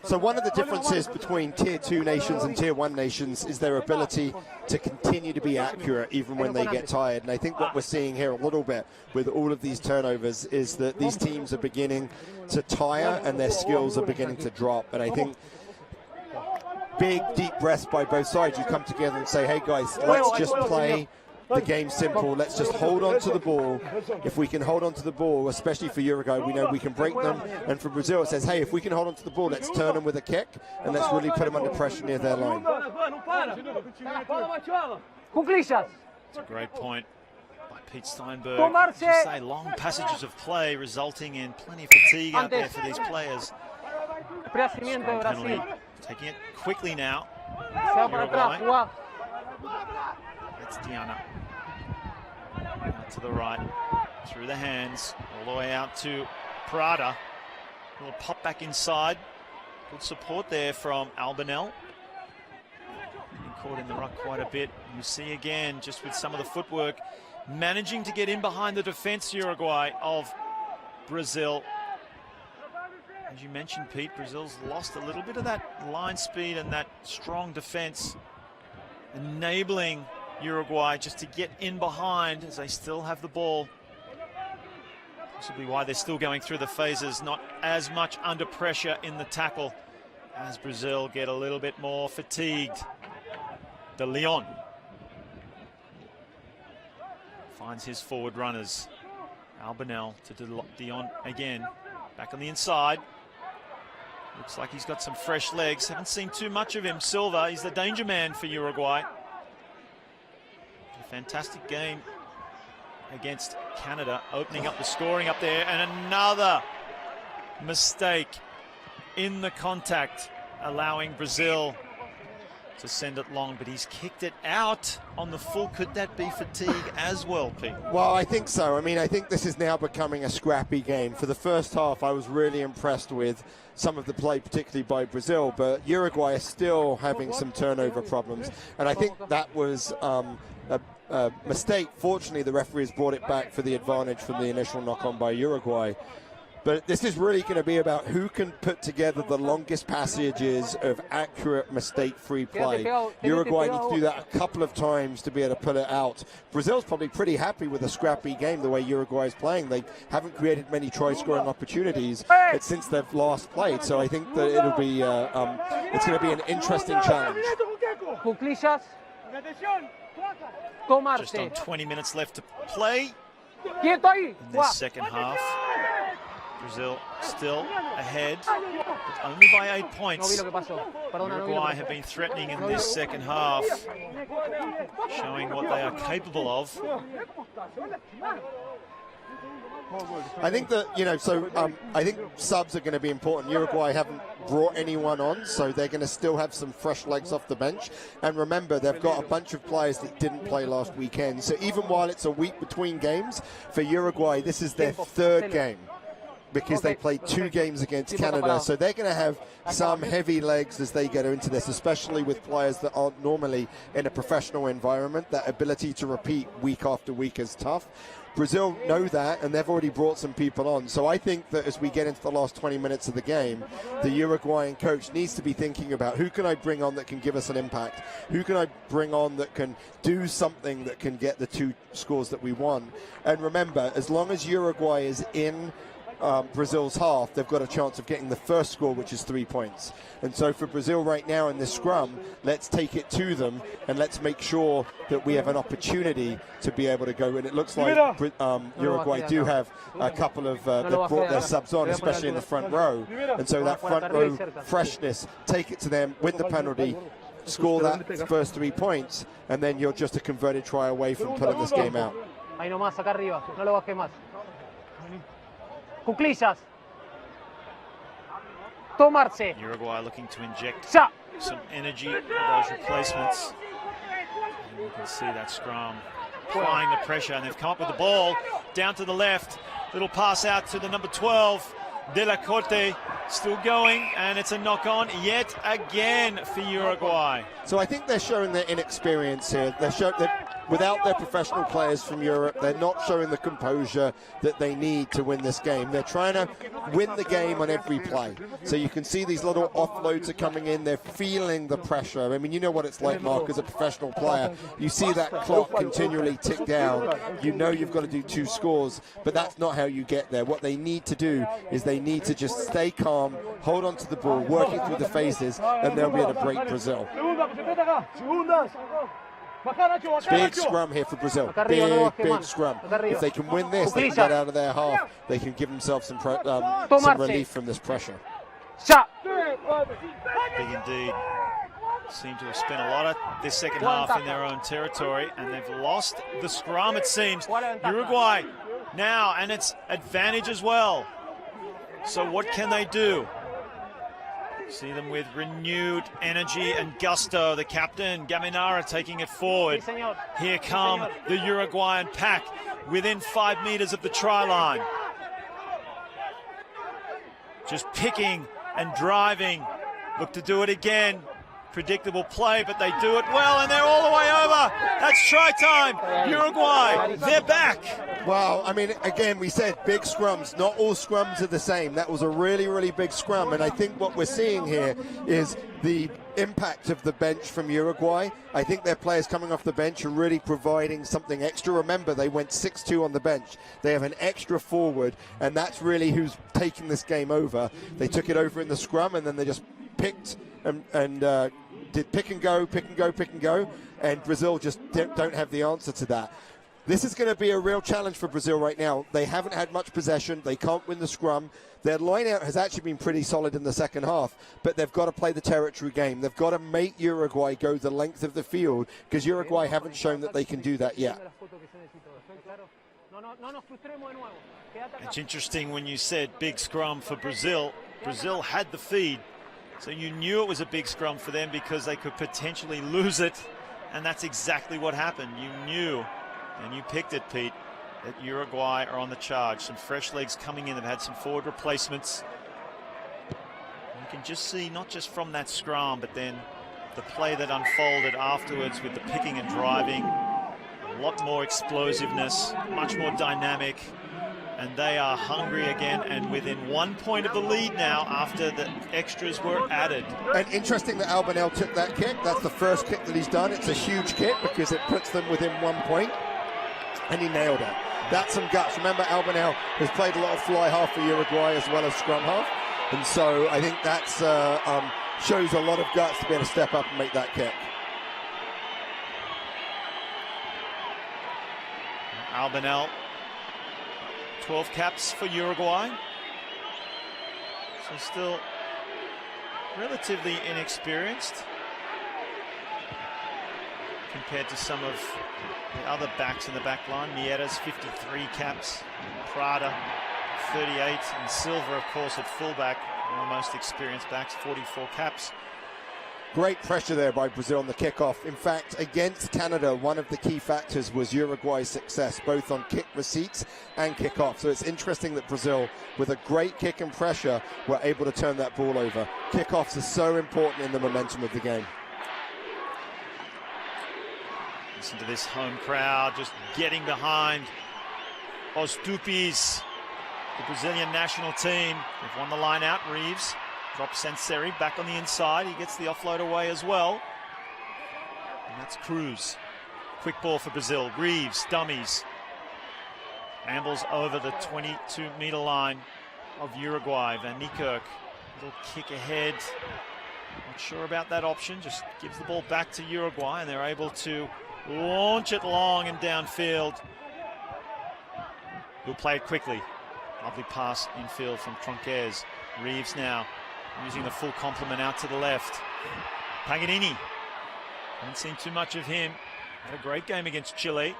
so. One of the differences between Tier 2 nations and Tier 1 nations is their ability to continue to be accurate even when they get tired. And I think what we're seeing here a little bit with all of these turnovers is that these teams are beginning to tire and their skills are beginning to drop. And I think big, deep breaths by both sides. You come together and say, hey guys, let's just play the game simple. Let's just hold on to the ball. If we can hold on to the ball, especially for Uruguay, we know we can break them. And for Brazil, it says, hey, if we can hold on to the ball, let's turn them with a kick and let's really put them under pressure near their line.
It's a great point by Pete Steinberg. Just say long passages of play resulting in plenty of fatigue out there for these players. Penalty. Taking it quickly now. Uruguay. That's Diana. Out to the right, through the hands, all the way out to Prada. A little pop back inside. Good support there from Albanel. Getting caught in the ruck quite a bit. You see again, just with some of the footwork, managing to get in behind the defense, Uruguay, of Brazil. As you mentioned, Pete, Brazil's lost a little bit of that line speed and that strong defense, enabling Uruguay just to get in behind as they still have the ball. Possibly why they're still going through the phases, not as much under pressure in the tackle as Brazil get a little bit more fatigued. De Leon finds his forward runners. Albinel to Dion again, back on the inside. Looks like he's got some fresh legs. Haven't seen too much of him. Silva, he's the danger man for Uruguay. A fantastic game against Canada, opening up the scoring up there, and another mistake in the contact, allowing Brazil to send it long, but he's kicked it out on the full. Could that be fatigue as well, Pete?
Well, I think so. I mean, I think this is now becoming a scrappy game. For the first half, I was really impressed with some of the play, particularly by Brazil, but Uruguay is still having some turnover problems, and I think that was a mistake. Fortunately, the referees brought it back for the advantage from the initial knock-on by Uruguay. But this is really going to be about who can put together the longest passages of accurate, mistake-free play. Uruguay need to do that a couple of times to be able to put it out. Brazil's probably pretty happy with a scrappy game the way Uruguay is playing. They haven't created many try-scoring opportunities since they've last played. So I think that it'll be it's going to be an interesting challenge.
Just on 20 minutes left to play in this second half. Brazil still ahead, but only by 8 points. Uruguay have been threatening in this second half, showing what they are capable of.
I think that, I think subs are going to be important. Uruguay haven't brought anyone on, so they're going to still have some fresh legs off the bench. And remember, they've got a bunch of players that didn't play last weekend. So even while it's a week between games, for Uruguay, this is their third game, because they played 2 games against Canada. So they're going to have some heavy legs as they get into this, especially with players that aren't normally in a professional environment. That ability to repeat week after week is tough. Brazil know that, and they've already brought some people on. So I think that as we get into the last 20 minutes of the game, the Uruguayan coach needs to be thinking about who can I bring on that can give us an impact? Who can I bring on that can do something that can get the 2 scores that we want? And remember, as long as Uruguay is in Brazil's half, they've got a chance of getting the first score, which is 3 points. And so for Brazil right now in this scrum, let's take it to them and let's make sure that we have an opportunity to be able to go. And it looks like Uruguay do have a couple of they've brought their subs on, especially in the front row. And so that front row freshness, take it to them, win the penalty, score that first 3 points, and then you're just a converted try away from pulling this game out.
Cuclillas. Tomarse.
Uruguay looking to inject some energy with those replacements. And you can see that scrum applying the pressure, and they've come up with the ball down to the left. Little pass out to the number 12, De La Corte, still going, and it's a knock-on yet again for Uruguay.
So I think they're showing their inexperience here. Without their professional players from Europe, they're not showing the composure that they need to win this game. They're trying to win the game on every play. So you can see these little offloads are coming in. They're feeling the pressure. I mean, you know what it's like, Mark, as a professional player. You see that clock continually tick down. You know you've got to do 2 scores, but that's not how you get there. What they need to do is they need to just stay calm, hold on to the ball, working through the phases, and they'll be able to break Brazil. Big scrum here for Brazil. Big scrum. If they can win this, they can get out of their half. They can give themselves some relief from this pressure.
Big indeed. Seem to have spent a lot of this second half in their own territory, and they've lost the scrum, it seems. Uruguay now, and it's advantage as well. So what can they do? See them with renewed energy and gusto. The captain, Gaminara, taking it forward. Here come the Uruguayan pack within 5 meters of the try line. Just picking and driving. Look to do it again. Predictable play, but they do it well, and they're all the way over. That's try time. Uruguay, they're back.
Well, I mean, again, we said big scrums. Not all scrums are the same. That was a really, really big scrum, and I think what we're seeing here is the impact of the bench from Uruguay. I think their players coming off the bench are really providing something extra. Remember, they went 6-2 on the bench. They have an extra forward, and that's really who's taking this game over. They took it over in the scrum, and then they just picked and did pick and go, pick and go, pick and go, and Brazil just don't have the answer to that. This is going to be a real challenge for Brazil right now. They haven't had much possession. They can't win the scrum. Their line-out has actually been pretty solid in the second half, but they've got to play the territory game. They've got to make Uruguay go the length of the field, because Uruguay haven't shown that they can do that yet.
It's interesting when you said big scrum for Brazil. Brazil had the feed, so you knew it was a big scrum for them because they could potentially lose it, and that's exactly what happened. You knew, and you picked it, Pete, that Uruguay are on the charge. Some fresh legs coming in. They've had some forward replacements. You can just see, not just from that scrum, but then the play that unfolded afterwards with the picking and driving. A lot more explosiveness, much more dynamic. And they are hungry again, and within 1 point of the lead now after the extras were added.
And interesting that Albanel took that kick. That's the first kick that he's done. It's a huge kick because it puts them within 1 point, and he nailed it. That's some guts. Remember, Albanel has played a lot of fly half for Uruguay as well as scrum half, and so I think that's shows a lot of guts to be able to step up and make that kick.
Albanel, 12 caps for Uruguay, so still relatively inexperienced compared to some of the other backs in the back line. Miera's 53 caps, Prada 38, and Silva, of course, at fullback, one of the most experienced backs, 44 caps.
Great pressure there by Brazil on the kickoff. In fact, against Canada, one of the key factors was Uruguay's success, both on kick receipts and kickoff. So it's interesting that Brazil, with a great kick and pressure, were able to turn that ball over. Kickoffs are so important in the momentum of the game.
Listen to this home crowd just getting behind Os Tupis, the Brazilian national team. They've won the line out. Reeves drops Sanseri back on the inside. He gets the offload away as well. And that's Cruz. Quick ball for Brazil. Reeves, dummies. Ambles over the 22-meter line of Uruguay. Van Niekerk, little kick ahead. Not sure about that option. Just gives the ball back to Uruguay, and they're able to launch it long and downfield. He'll play it quickly. Lovely pass infield from Tronquez. Reeves now using the full complement out to the left. Paganini. Haven't seen too much of him. Had a great game against Chile.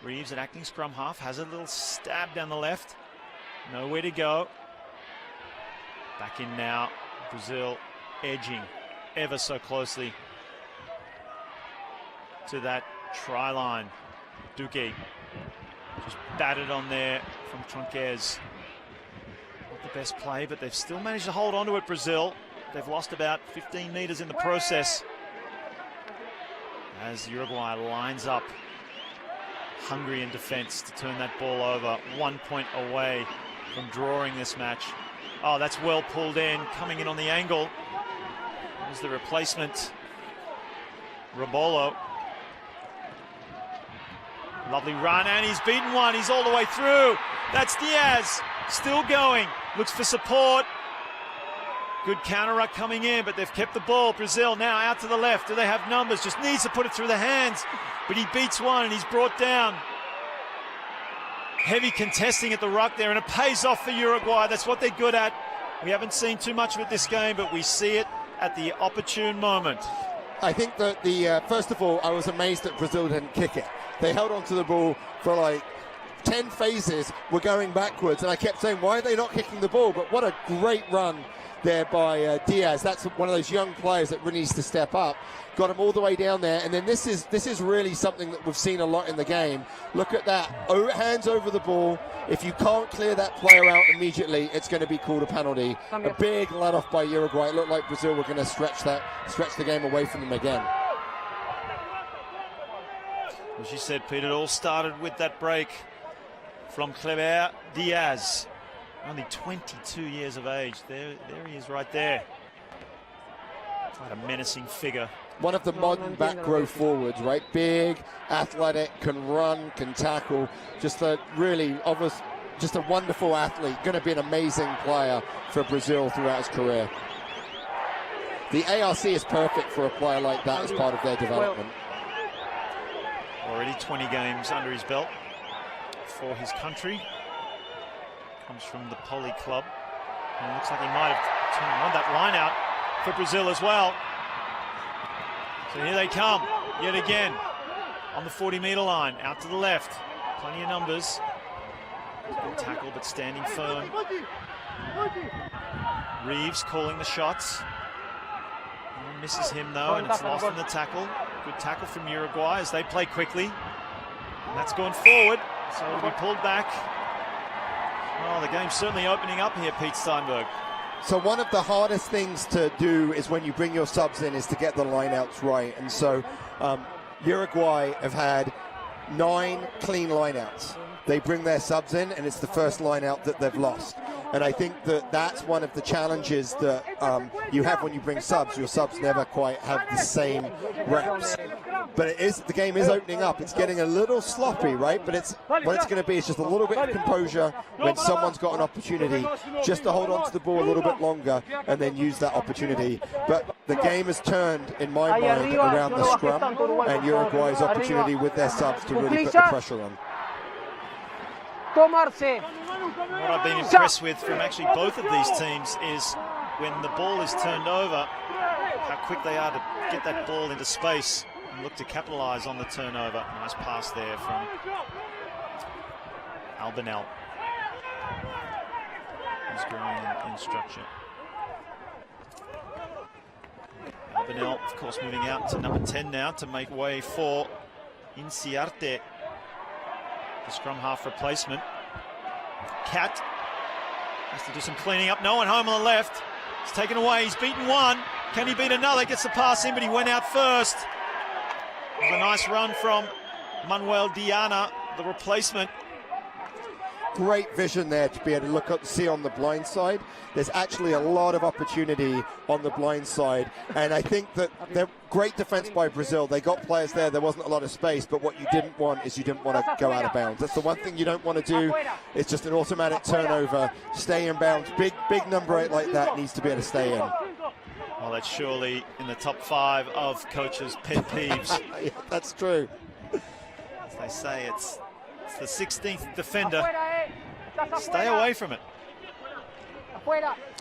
Reeves, an acting scrum half, has a little stab down the left. Nowhere to go. Back in now. Brazil edging ever so closely to that try line. Duque just batted on there from Tronquez. Not the best play, but they've still managed to hold on to it, Brazil. They've lost about 15 meters in the process. As Uruguay lines up, hungry in defense to turn that ball over. 1 point away from drawing this match. Oh, that's well pulled in, coming in on the angle. There's the replacement, Robolo. Lovely run, and he's beaten one. He's all the way through. That's Diaz, still going. Looks for support. Good counter ruck coming in, but they've kept the ball. Brazil now out to the left. Do they have numbers? Just needs to put it through the hands. But he beats one, and he's brought down. Heavy contesting at the ruck there, and it pays off for Uruguay. That's what they're good at. We haven't seen too much of it this game, but we see it at the opportune moment.
I think that first of all, I was amazed that Brazil didn't kick it. They held on to the ball for like 10 phases, were going backwards, and I kept saying, why are they not kicking the ball? But what a great run there by Diaz. That's one of those young players that really needs to step up. Got him all the way down there, and then this is really something that we've seen a lot in the game. Look at that, hands over the ball. If you can't clear that player out immediately, it's going to be called a penalty. A big let off by Uruguay. It looked like Brazil were going to stretch the game away from them again.
As you said, Pete, it all started with that break from Cleber Diaz. Only 22 years of age. There he is right there. Quite a menacing figure.
One of the modern back row forwards, right? Big, athletic, can run, can tackle. Just a really obvious, just a wonderful athlete. Going to be an amazing player for Brazil throughout his career. The ARC is perfect for a player like that as part of their development.
Already 20 games under his belt for his country. Comes from the Poly Club. And it looks like he might have turned on that line out for Brazil as well. So here they come, yet again, on the 40-meter line, out to the left. Plenty of numbers. Good tackle, but standing firm. Reeves calling the shots. Misses him though, and it's lost in the tackle. Good tackle from Uruguay as they play quickly. And that's gone forward, so it'll be pulled back. Well, the game's certainly opening up here, Pete Steinberg.
So one of the hardest things to do is when you bring your subs in is to get the lineouts right. And so Uruguay have had 9 clean lineouts. They bring their subs in and it's the first lineout that they've lost. And I think that that's one of the challenges that you have when you bring subs. Your subs never quite have the same reps. But the game is opening up. It's getting a little sloppy, right? But what it's going to be is just a little bit of composure when someone's got an opportunity just to hold on to the ball a little bit longer and then use that opportunity. But the game has turned, in my mind, around the scrum and Uruguay's opportunity with their subs to really put the pressure on.
What I've been impressed with from actually both of these teams is when the ball is turned over, how quick they are to get that ball into space and look to capitalize on the turnover. Nice pass there from Albinel. He's growing in structure. Albinel, of course, moving out to number 10 now to make way for Inciarte, the scrum half replacement. Cat has to do some cleaning up. No one home on the left. He's taken away. He's beaten one. Can he beat another? Gets the pass in, but he went out first. It was a nice run from Manuel Diana, the replacement.
Great vision there to be able to look up and see on the blind side. There's actually a lot of opportunity on the blind side, and I think that they're great defense by Brazil. They got players there. There wasn't a lot of space, but what you didn't want is you didn't want to go out of bounds. That's the one thing you don't want to do. It's just an automatic turnover. Stay in bounds. Big number 8 like that needs to be able to stay in.
Well, that's surely in the top 5 of coaches' pet peeves.
Yeah, that's true.
As they say, it's the 16th defender. Stay away from it.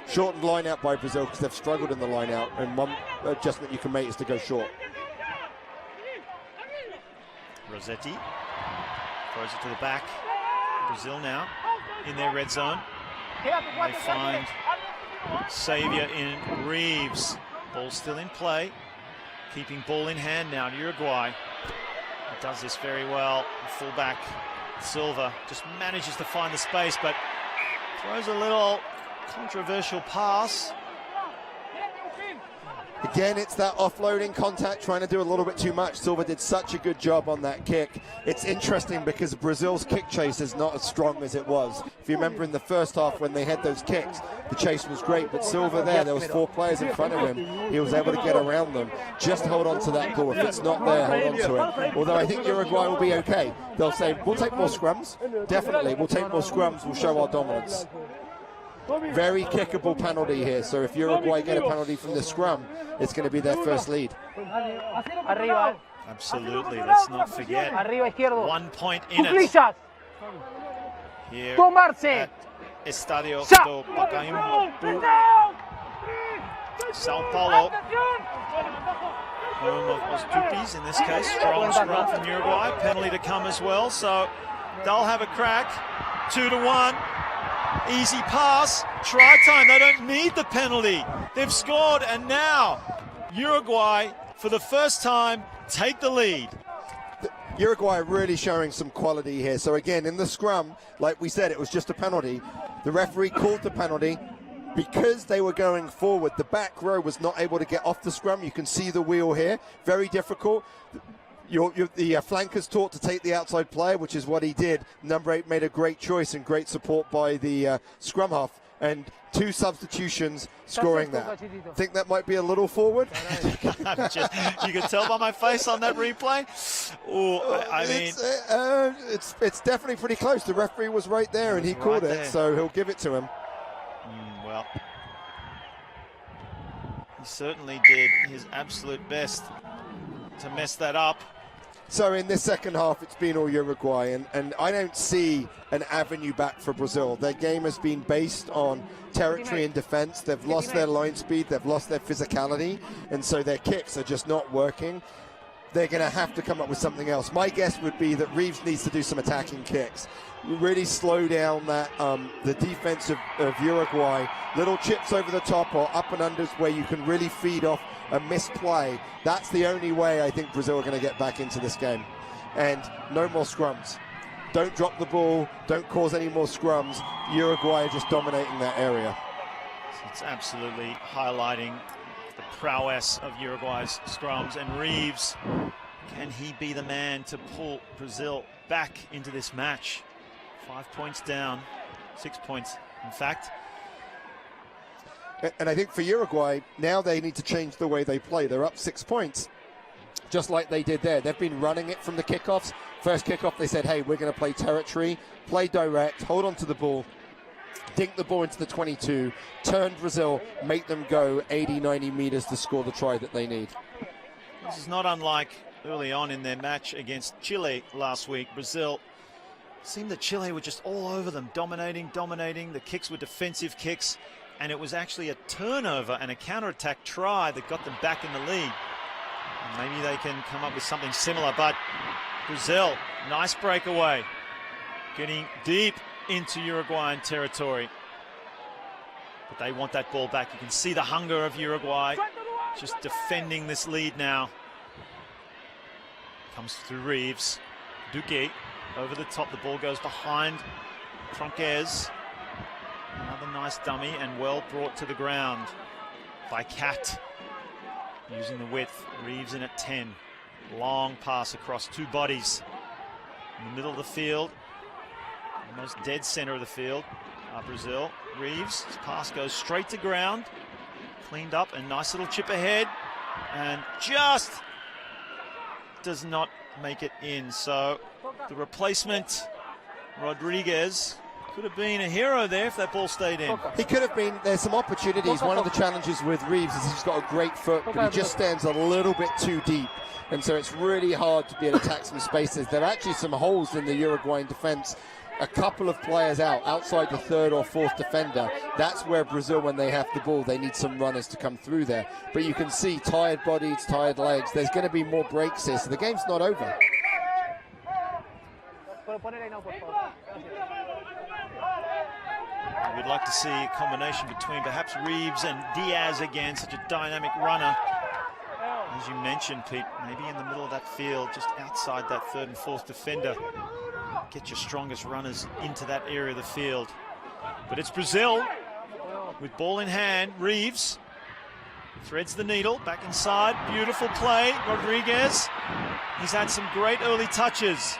Shortened line out by Brazil because they've struggled in the line out, and one adjustment you can make is to go short.
Rossetti throws it to the back. Brazil now in their red zone. They find Saviour in Reeves. Ball still in play. Keeping ball in hand now in Uruguay. He does this very well. The fullback Silva just manages to find the space, but throws a little controversial pass.
Again, it's that offloading contact, trying to do a little bit too much. Silva did such a good job on that kick. It's interesting because Brazil's kick chase is not as strong as it was. If you remember in the first half when they had those kicks, the chase was great, but Silva there was 4 players in front of him. He was able to get around them. Just hold on to that ball. If it's not there, hold on to it. Although I think Uruguay will be okay. They'll say, we'll take more scrums. Definitely, we'll take more scrums. We'll show our dominance. Very kickable penalty here, so if Uruguay get a penalty from the scrum, it's going to be their first lead.
Absolutely, let's not forget. 1 point in it. Here at Estadio do Pacaembu, Sao Paulo, home of Os Tupis in this case. Strong scrum from Uruguay, penalty to come as well, so they'll have a crack. 2-1. Easy pass, try time, they don't need the penalty. They've scored, and now Uruguay, for the first time, take the lead.
Uruguay really showing some quality here. So again, in the scrum, like we said, it was just a penalty. The referee called the penalty. Because they were going forward, the back row was not able to get off the scrum. You can see the wheel here, very difficult. the flanker's taught to take the outside player, which is what he did. Number 8 made a great choice and great support by the scrum half. And 2 substitutions scoring that. Think that might be a little forward?
You can tell by my face on that replay. I mean,
it's definitely pretty close. The referee was right there and he called it, so he'll give it to him.
Well, he certainly did his absolute best to mess that up.
So in this second half, it's been all Uruguay, and I don't see an avenue back for Brazil. Their game has been based on territory and defense. They've lost their line speed, they've lost their physicality, and so their kicks are just not working. They're going to have to come up with something else. My guess would be that Reeves needs to do some attacking kicks. Really slow down that the defense of Uruguay. Little chips over the top or up and unders where you can really feed off a misplay. That's the only way I think Brazil are going to get back into this game. And no more scrums. Don't drop the ball. Don't cause any more scrums. Uruguay are just dominating that area.
It's absolutely highlighting the prowess of Uruguay's scrums. And Reeves, can he be the man to pull Brazil back into this match? 5 points down, 6 points, in fact.
And I think for Uruguay, now they need to change the way they play. They're up 6 points, just like they did there. They've been running it from the kickoffs. First kickoff, they said, hey, we're going to play territory, play direct, hold on to the ball, dink the ball into the 22, turn Brazil, make them go 80, 90 meters to score the try that they need.
This is not unlike early on in their match against Chile last week. Brazil seemed that Chile were just all over them, dominating. The kicks were defensive kicks, and it was actually a turnover and a counter-attack try that got them back in the lead. And maybe they can come up with something similar, but Brazil, nice breakaway, getting deep into Uruguayan territory. But they want that ball back. You can see the hunger of Uruguay, just defending this lead now. Comes through Reeves, Duque. Over the top, the ball goes behind Tronquez. Another nice dummy and well brought to the ground by Cat. Using the width, Reeves in at 10. Long pass across 2 bodies. In the middle of the field, almost dead center of the field, Brazil. Reeves, his pass goes straight to ground. Cleaned up and nice little chip ahead. And just does not make it in. So the replacement, Rodriguez, could have been a hero there if that ball stayed in.
He could have been. There's some opportunities. One of the challenges with Reeves is he's got a great foot, but he just stands a little bit too deep. And so it's really hard to be able to attack some spaces. There are actually some holes in the Uruguayan defense. A couple of players outside the 3rd or 4th defender. That's where Brazil, when they have the ball, they need some runners to come through there. But you can see tired bodies, tired legs. There's going to be more breaks here, so the game's not over.
We'd like to see a combination between perhaps Reeves and Diaz again, such a dynamic runner. As you mentioned, Pete, maybe in the middle of that field, just outside that 3rd and 4th defender. Get your strongest runners into that area of the field. But it's Brazil with ball in hand. Reeves threads the needle back inside. Beautiful play. Rodriguez. He's had some great early touches.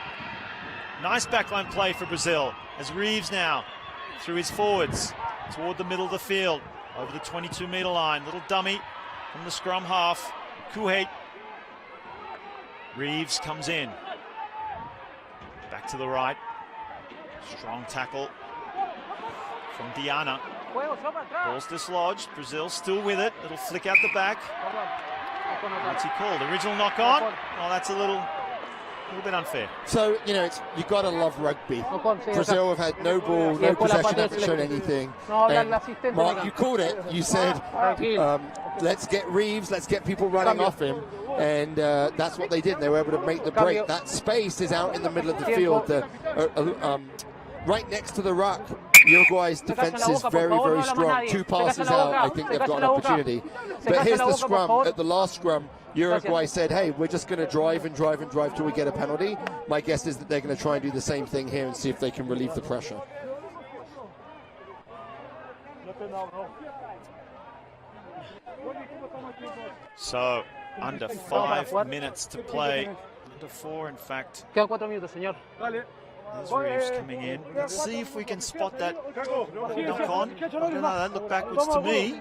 Nice backline play for Brazil as Reeves now through his forwards toward the middle of the field over the 22-meter line. Little dummy from the scrum half. Kuhate. Reeves comes in. Back to the right. Strong tackle from Diana. Ball's dislodged. Brazil still with it. It'll flick out the back. What's he called? Original knock on? Oh, that's a little bit unfair.
So, you've got to love rugby. Brazil have had no ball, no possession, haven't shown anything. And Mark, you called it. You said, let's get Reeves, let's get people running off him. And that's what they did. They were able to make the break. That space is out in the middle of the field, right next to the ruck. Uruguay's defense is very, very strong. 2 passes out, I think they've got an opportunity. But here's the scrum. At the last scrum, Uruguay said, hey, we're just going to drive and drive and drive till we get a penalty. My guess is that they're going to try and do the same thing here and see if they can relieve the pressure.
So, under 5 minutes to play. Under 4, in fact.
Quedan 4 minutos, señor.
There's Reeves coming in. Let's see if we can spot that knock on. I don't know, that looked backwards to me.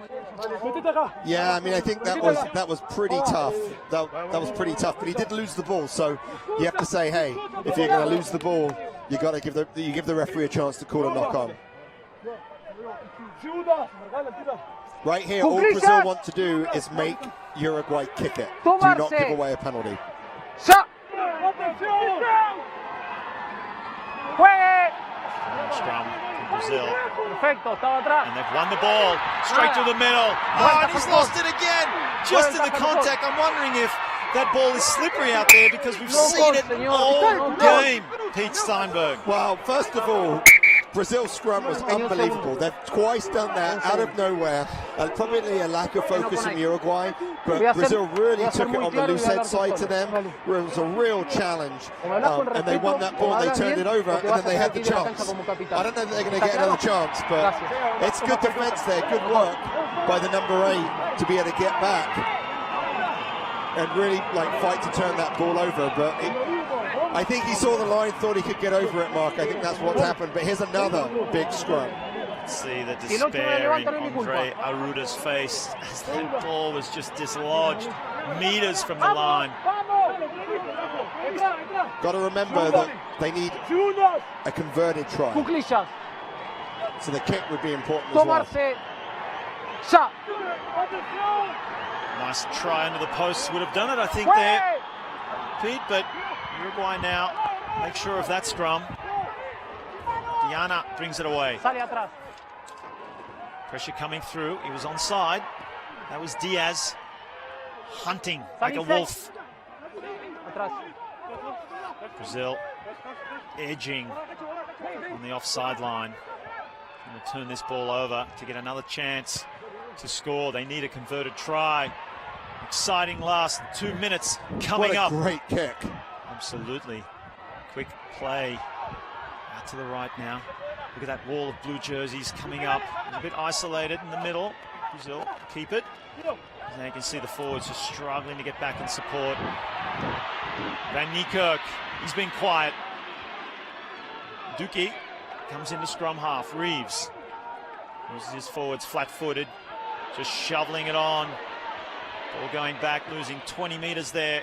Yeah, I mean, I think that was pretty tough. That was pretty tough, but he did lose the ball, so you have to say, hey, if you're going to lose the ball, you got to give the referee a chance to call a knock on. Right here, all Brazil want to do is make Uruguay kick it. Do not give away a penalty.
Scrum from Brazil. And they've won the ball straight to the middle. Oh, and he's lost it again. Just in the contact. I'm wondering if that ball is slippery out there because we've seen it all game. Pete Steinberg.
Well, first of all, Brazil's scrum was unbelievable. They've twice done that out of nowhere. Probably a lack of focus in Uruguay, but Brazil really took it on the loose head side to them. It was a real challenge, and they won that ball. They turned it over, and then they had the chance. I don't know that they're going to get another chance, but it's good defense there, good work by the number 8 to be able to get back and really fight to turn that ball over. But I think he saw the line, thought he could get over it, Mark. I think that's what's happened. But here's another big scrum.
See the despair in Andre Arruda's face as that ball was just dislodged meters from the line.
Got to remember that they need a converted try. So the kick would be important as well.
Nice try under the posts would have done it, I think, there, Pete, but Uruguay now make sure of that scrum. Diana brings it away. Pressure coming through. He was onside. That was Diaz hunting like a wolf. Brazil edging on the offside line. Going to turn this ball over to get another chance to score. They need a converted try. Exciting last 2 minutes coming up.
What a great kick.
Absolutely. Quick play out to the right now. Look at that wall of blue jerseys coming up. A bit isolated in the middle. Brazil keep it. Now you can see the forwards just struggling to get back and support. Van Niekerk, he's been quiet. Duki comes into scrum half. Reeves uses his forwards flat-footed, just shoveling it on. Ball going back, losing 20 meters there.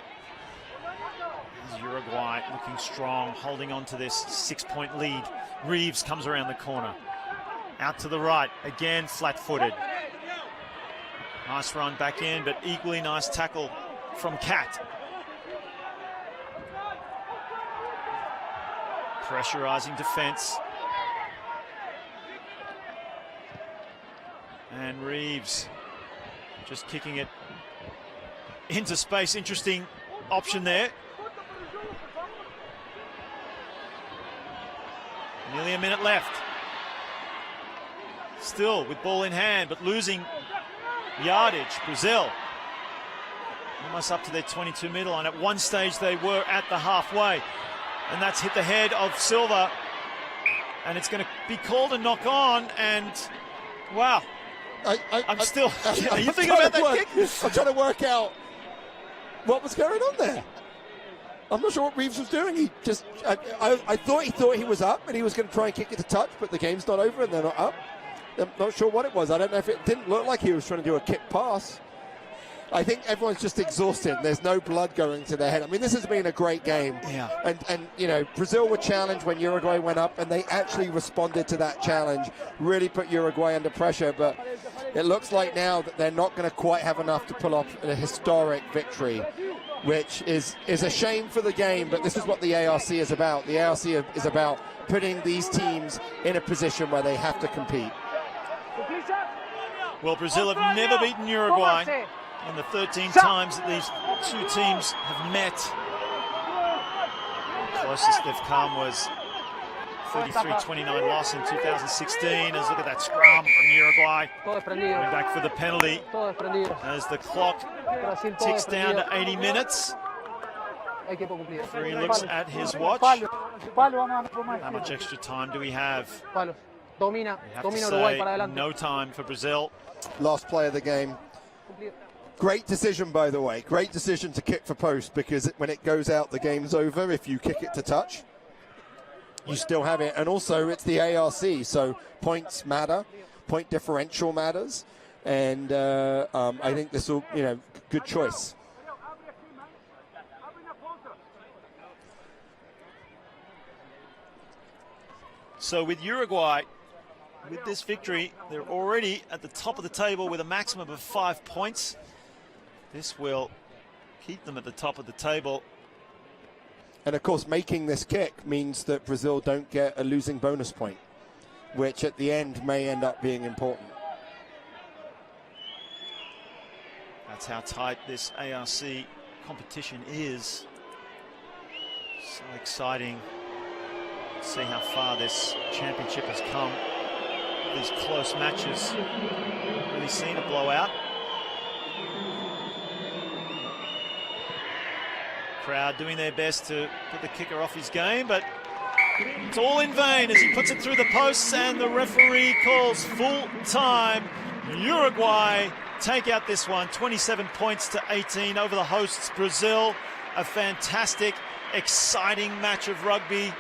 Uruguay looking strong, holding on to this 6-point lead. Reeves comes around the corner. Out to the right, again flat-footed. Nice run back in, but equally nice tackle from Cat. Pressurizing defense. And Reeves just kicking it into space. Interesting option there. Nearly a minute left. Still with ball in hand, but losing yardage. Brazil almost up to their 22-meter line. At one stage they were at the halfway, and that's hit the head of Silva, and it's going to be called a knock on. And wow, I'm still. Are you thinking about that kick?
I'm trying to work out what was going on there. I'm not sure what Reeves was doing. He just, I thought he was up and he was going to try and kick it to touch, but the game's not over and they're not up. I'm not sure what it was. I don't know if it didn't look like he was trying to do a kick pass. I think everyone's just exhausted. There's no blood going to their head. I mean, this has been a great game.
Yeah.
And you know, Brazil were challenged when Uruguay went up, and they actually responded to that challenge, really put Uruguay under pressure. But it looks like now that they're not going to quite have enough to pull off a historic victory, which is a shame for the game. But this is what the ARC is about. The ARC is about putting these teams in a position where they have to compete.
Well, Brazil have never beaten Uruguay in the 13 times that these two teams have met. The closest they've come was 33-29 loss in 2016. Let's look at that scrum from Uruguay. Coming back for the penalty as the clock ticks down to 80 minutes. Referee looks at his watch. How much extra time do we have? We have to say no time for Brazil.
Last play of the game.
cumplir.
Great decision, by the way. Great decision to kick for post, because when it goes out, the game's over. If you kick it to touch, you still have it. And also, it's the ARC, so points matter. Point differential matters. And I think this will, good choice.
So with Uruguay, with this victory, they're already at the top of the table with a maximum of 5 points. This will keep them at the top of the table.
And of course, making this kick means that Brazil don't get a losing bonus point, which at the end may end up being important.
That's how tight this ARC competition is. So exciting. See how far this championship has come. These close matches. Really seen a blowout. Crowd doing their best to put the kicker off his game, but it's all in vain as he puts it through the posts, and the referee calls full time. Uruguay take out this one, 27 points to 18 over the hosts Brazil. A fantastic, exciting match of rugby.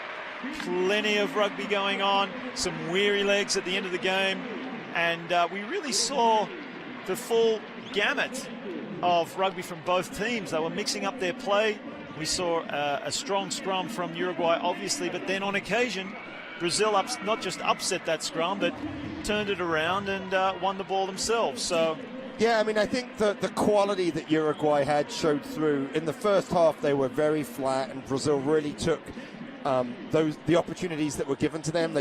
Plenty of rugby going on, some weary legs at the end of the game, and we really saw the full gamut of rugby from both teams. They were mixing up their play. We saw a strong scrum from Uruguay, obviously, but then on occasion, Brazil not just upset that scrum, but turned it around and won the ball themselves. So,
yeah, I mean, I think the quality that Uruguay had showed through. In the first half, they were very flat, and Brazil really took the opportunities that were given to them.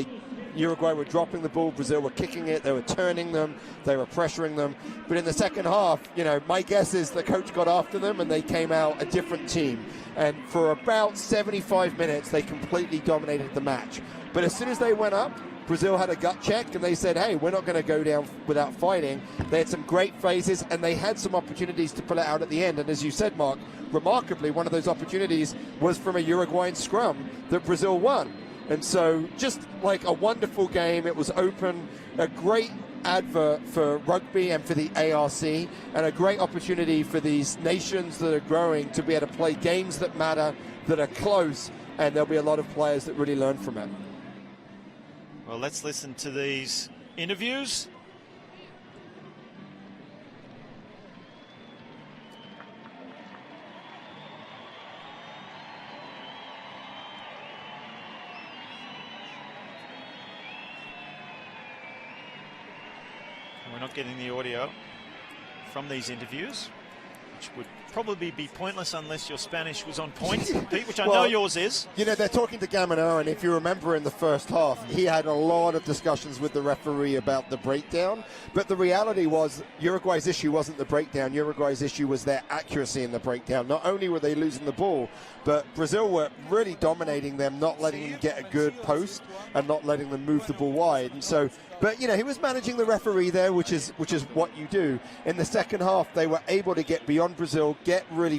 Uruguay were dropping the ball, Brazil were kicking it, they were turning them, they were pressuring them. But in the second half, my guess is the coach got after them and they came out a different team. And for about 75 minutes, they completely dominated the match. But as soon as they went up, Brazil had a gut check and they said, hey, we're not going to go down without fighting. They had some great phases and they had some opportunities to pull it out at the end. And as you said, Mark, remarkably, one of those opportunities was from a Uruguayan scrum that Brazil won. And so just like a wonderful game, it was open, a great advert for rugby and for the ARC, and a great opportunity for these nations that are growing to be able to play games that matter, that are close, and there'll be a lot of players that really learn from it.
Well, let's listen to these interviews. We're not getting the audio from these interviews, which would probably be pointless unless your Spanish was on point, Pete, which I know yours is.
They're talking to Gamino, and if you remember in the first half, he had a lot of discussions with the referee about the breakdown. But the reality was Uruguay's issue wasn't the breakdown. Uruguay's issue was their accuracy in the breakdown. Not only were they losing the ball, but Brazil were really dominating them, not letting them get a good post and not letting them move the ball wide. And so, but he was managing the referee there, which is what you do. In the second half, they were able to get beyond Brazil, get really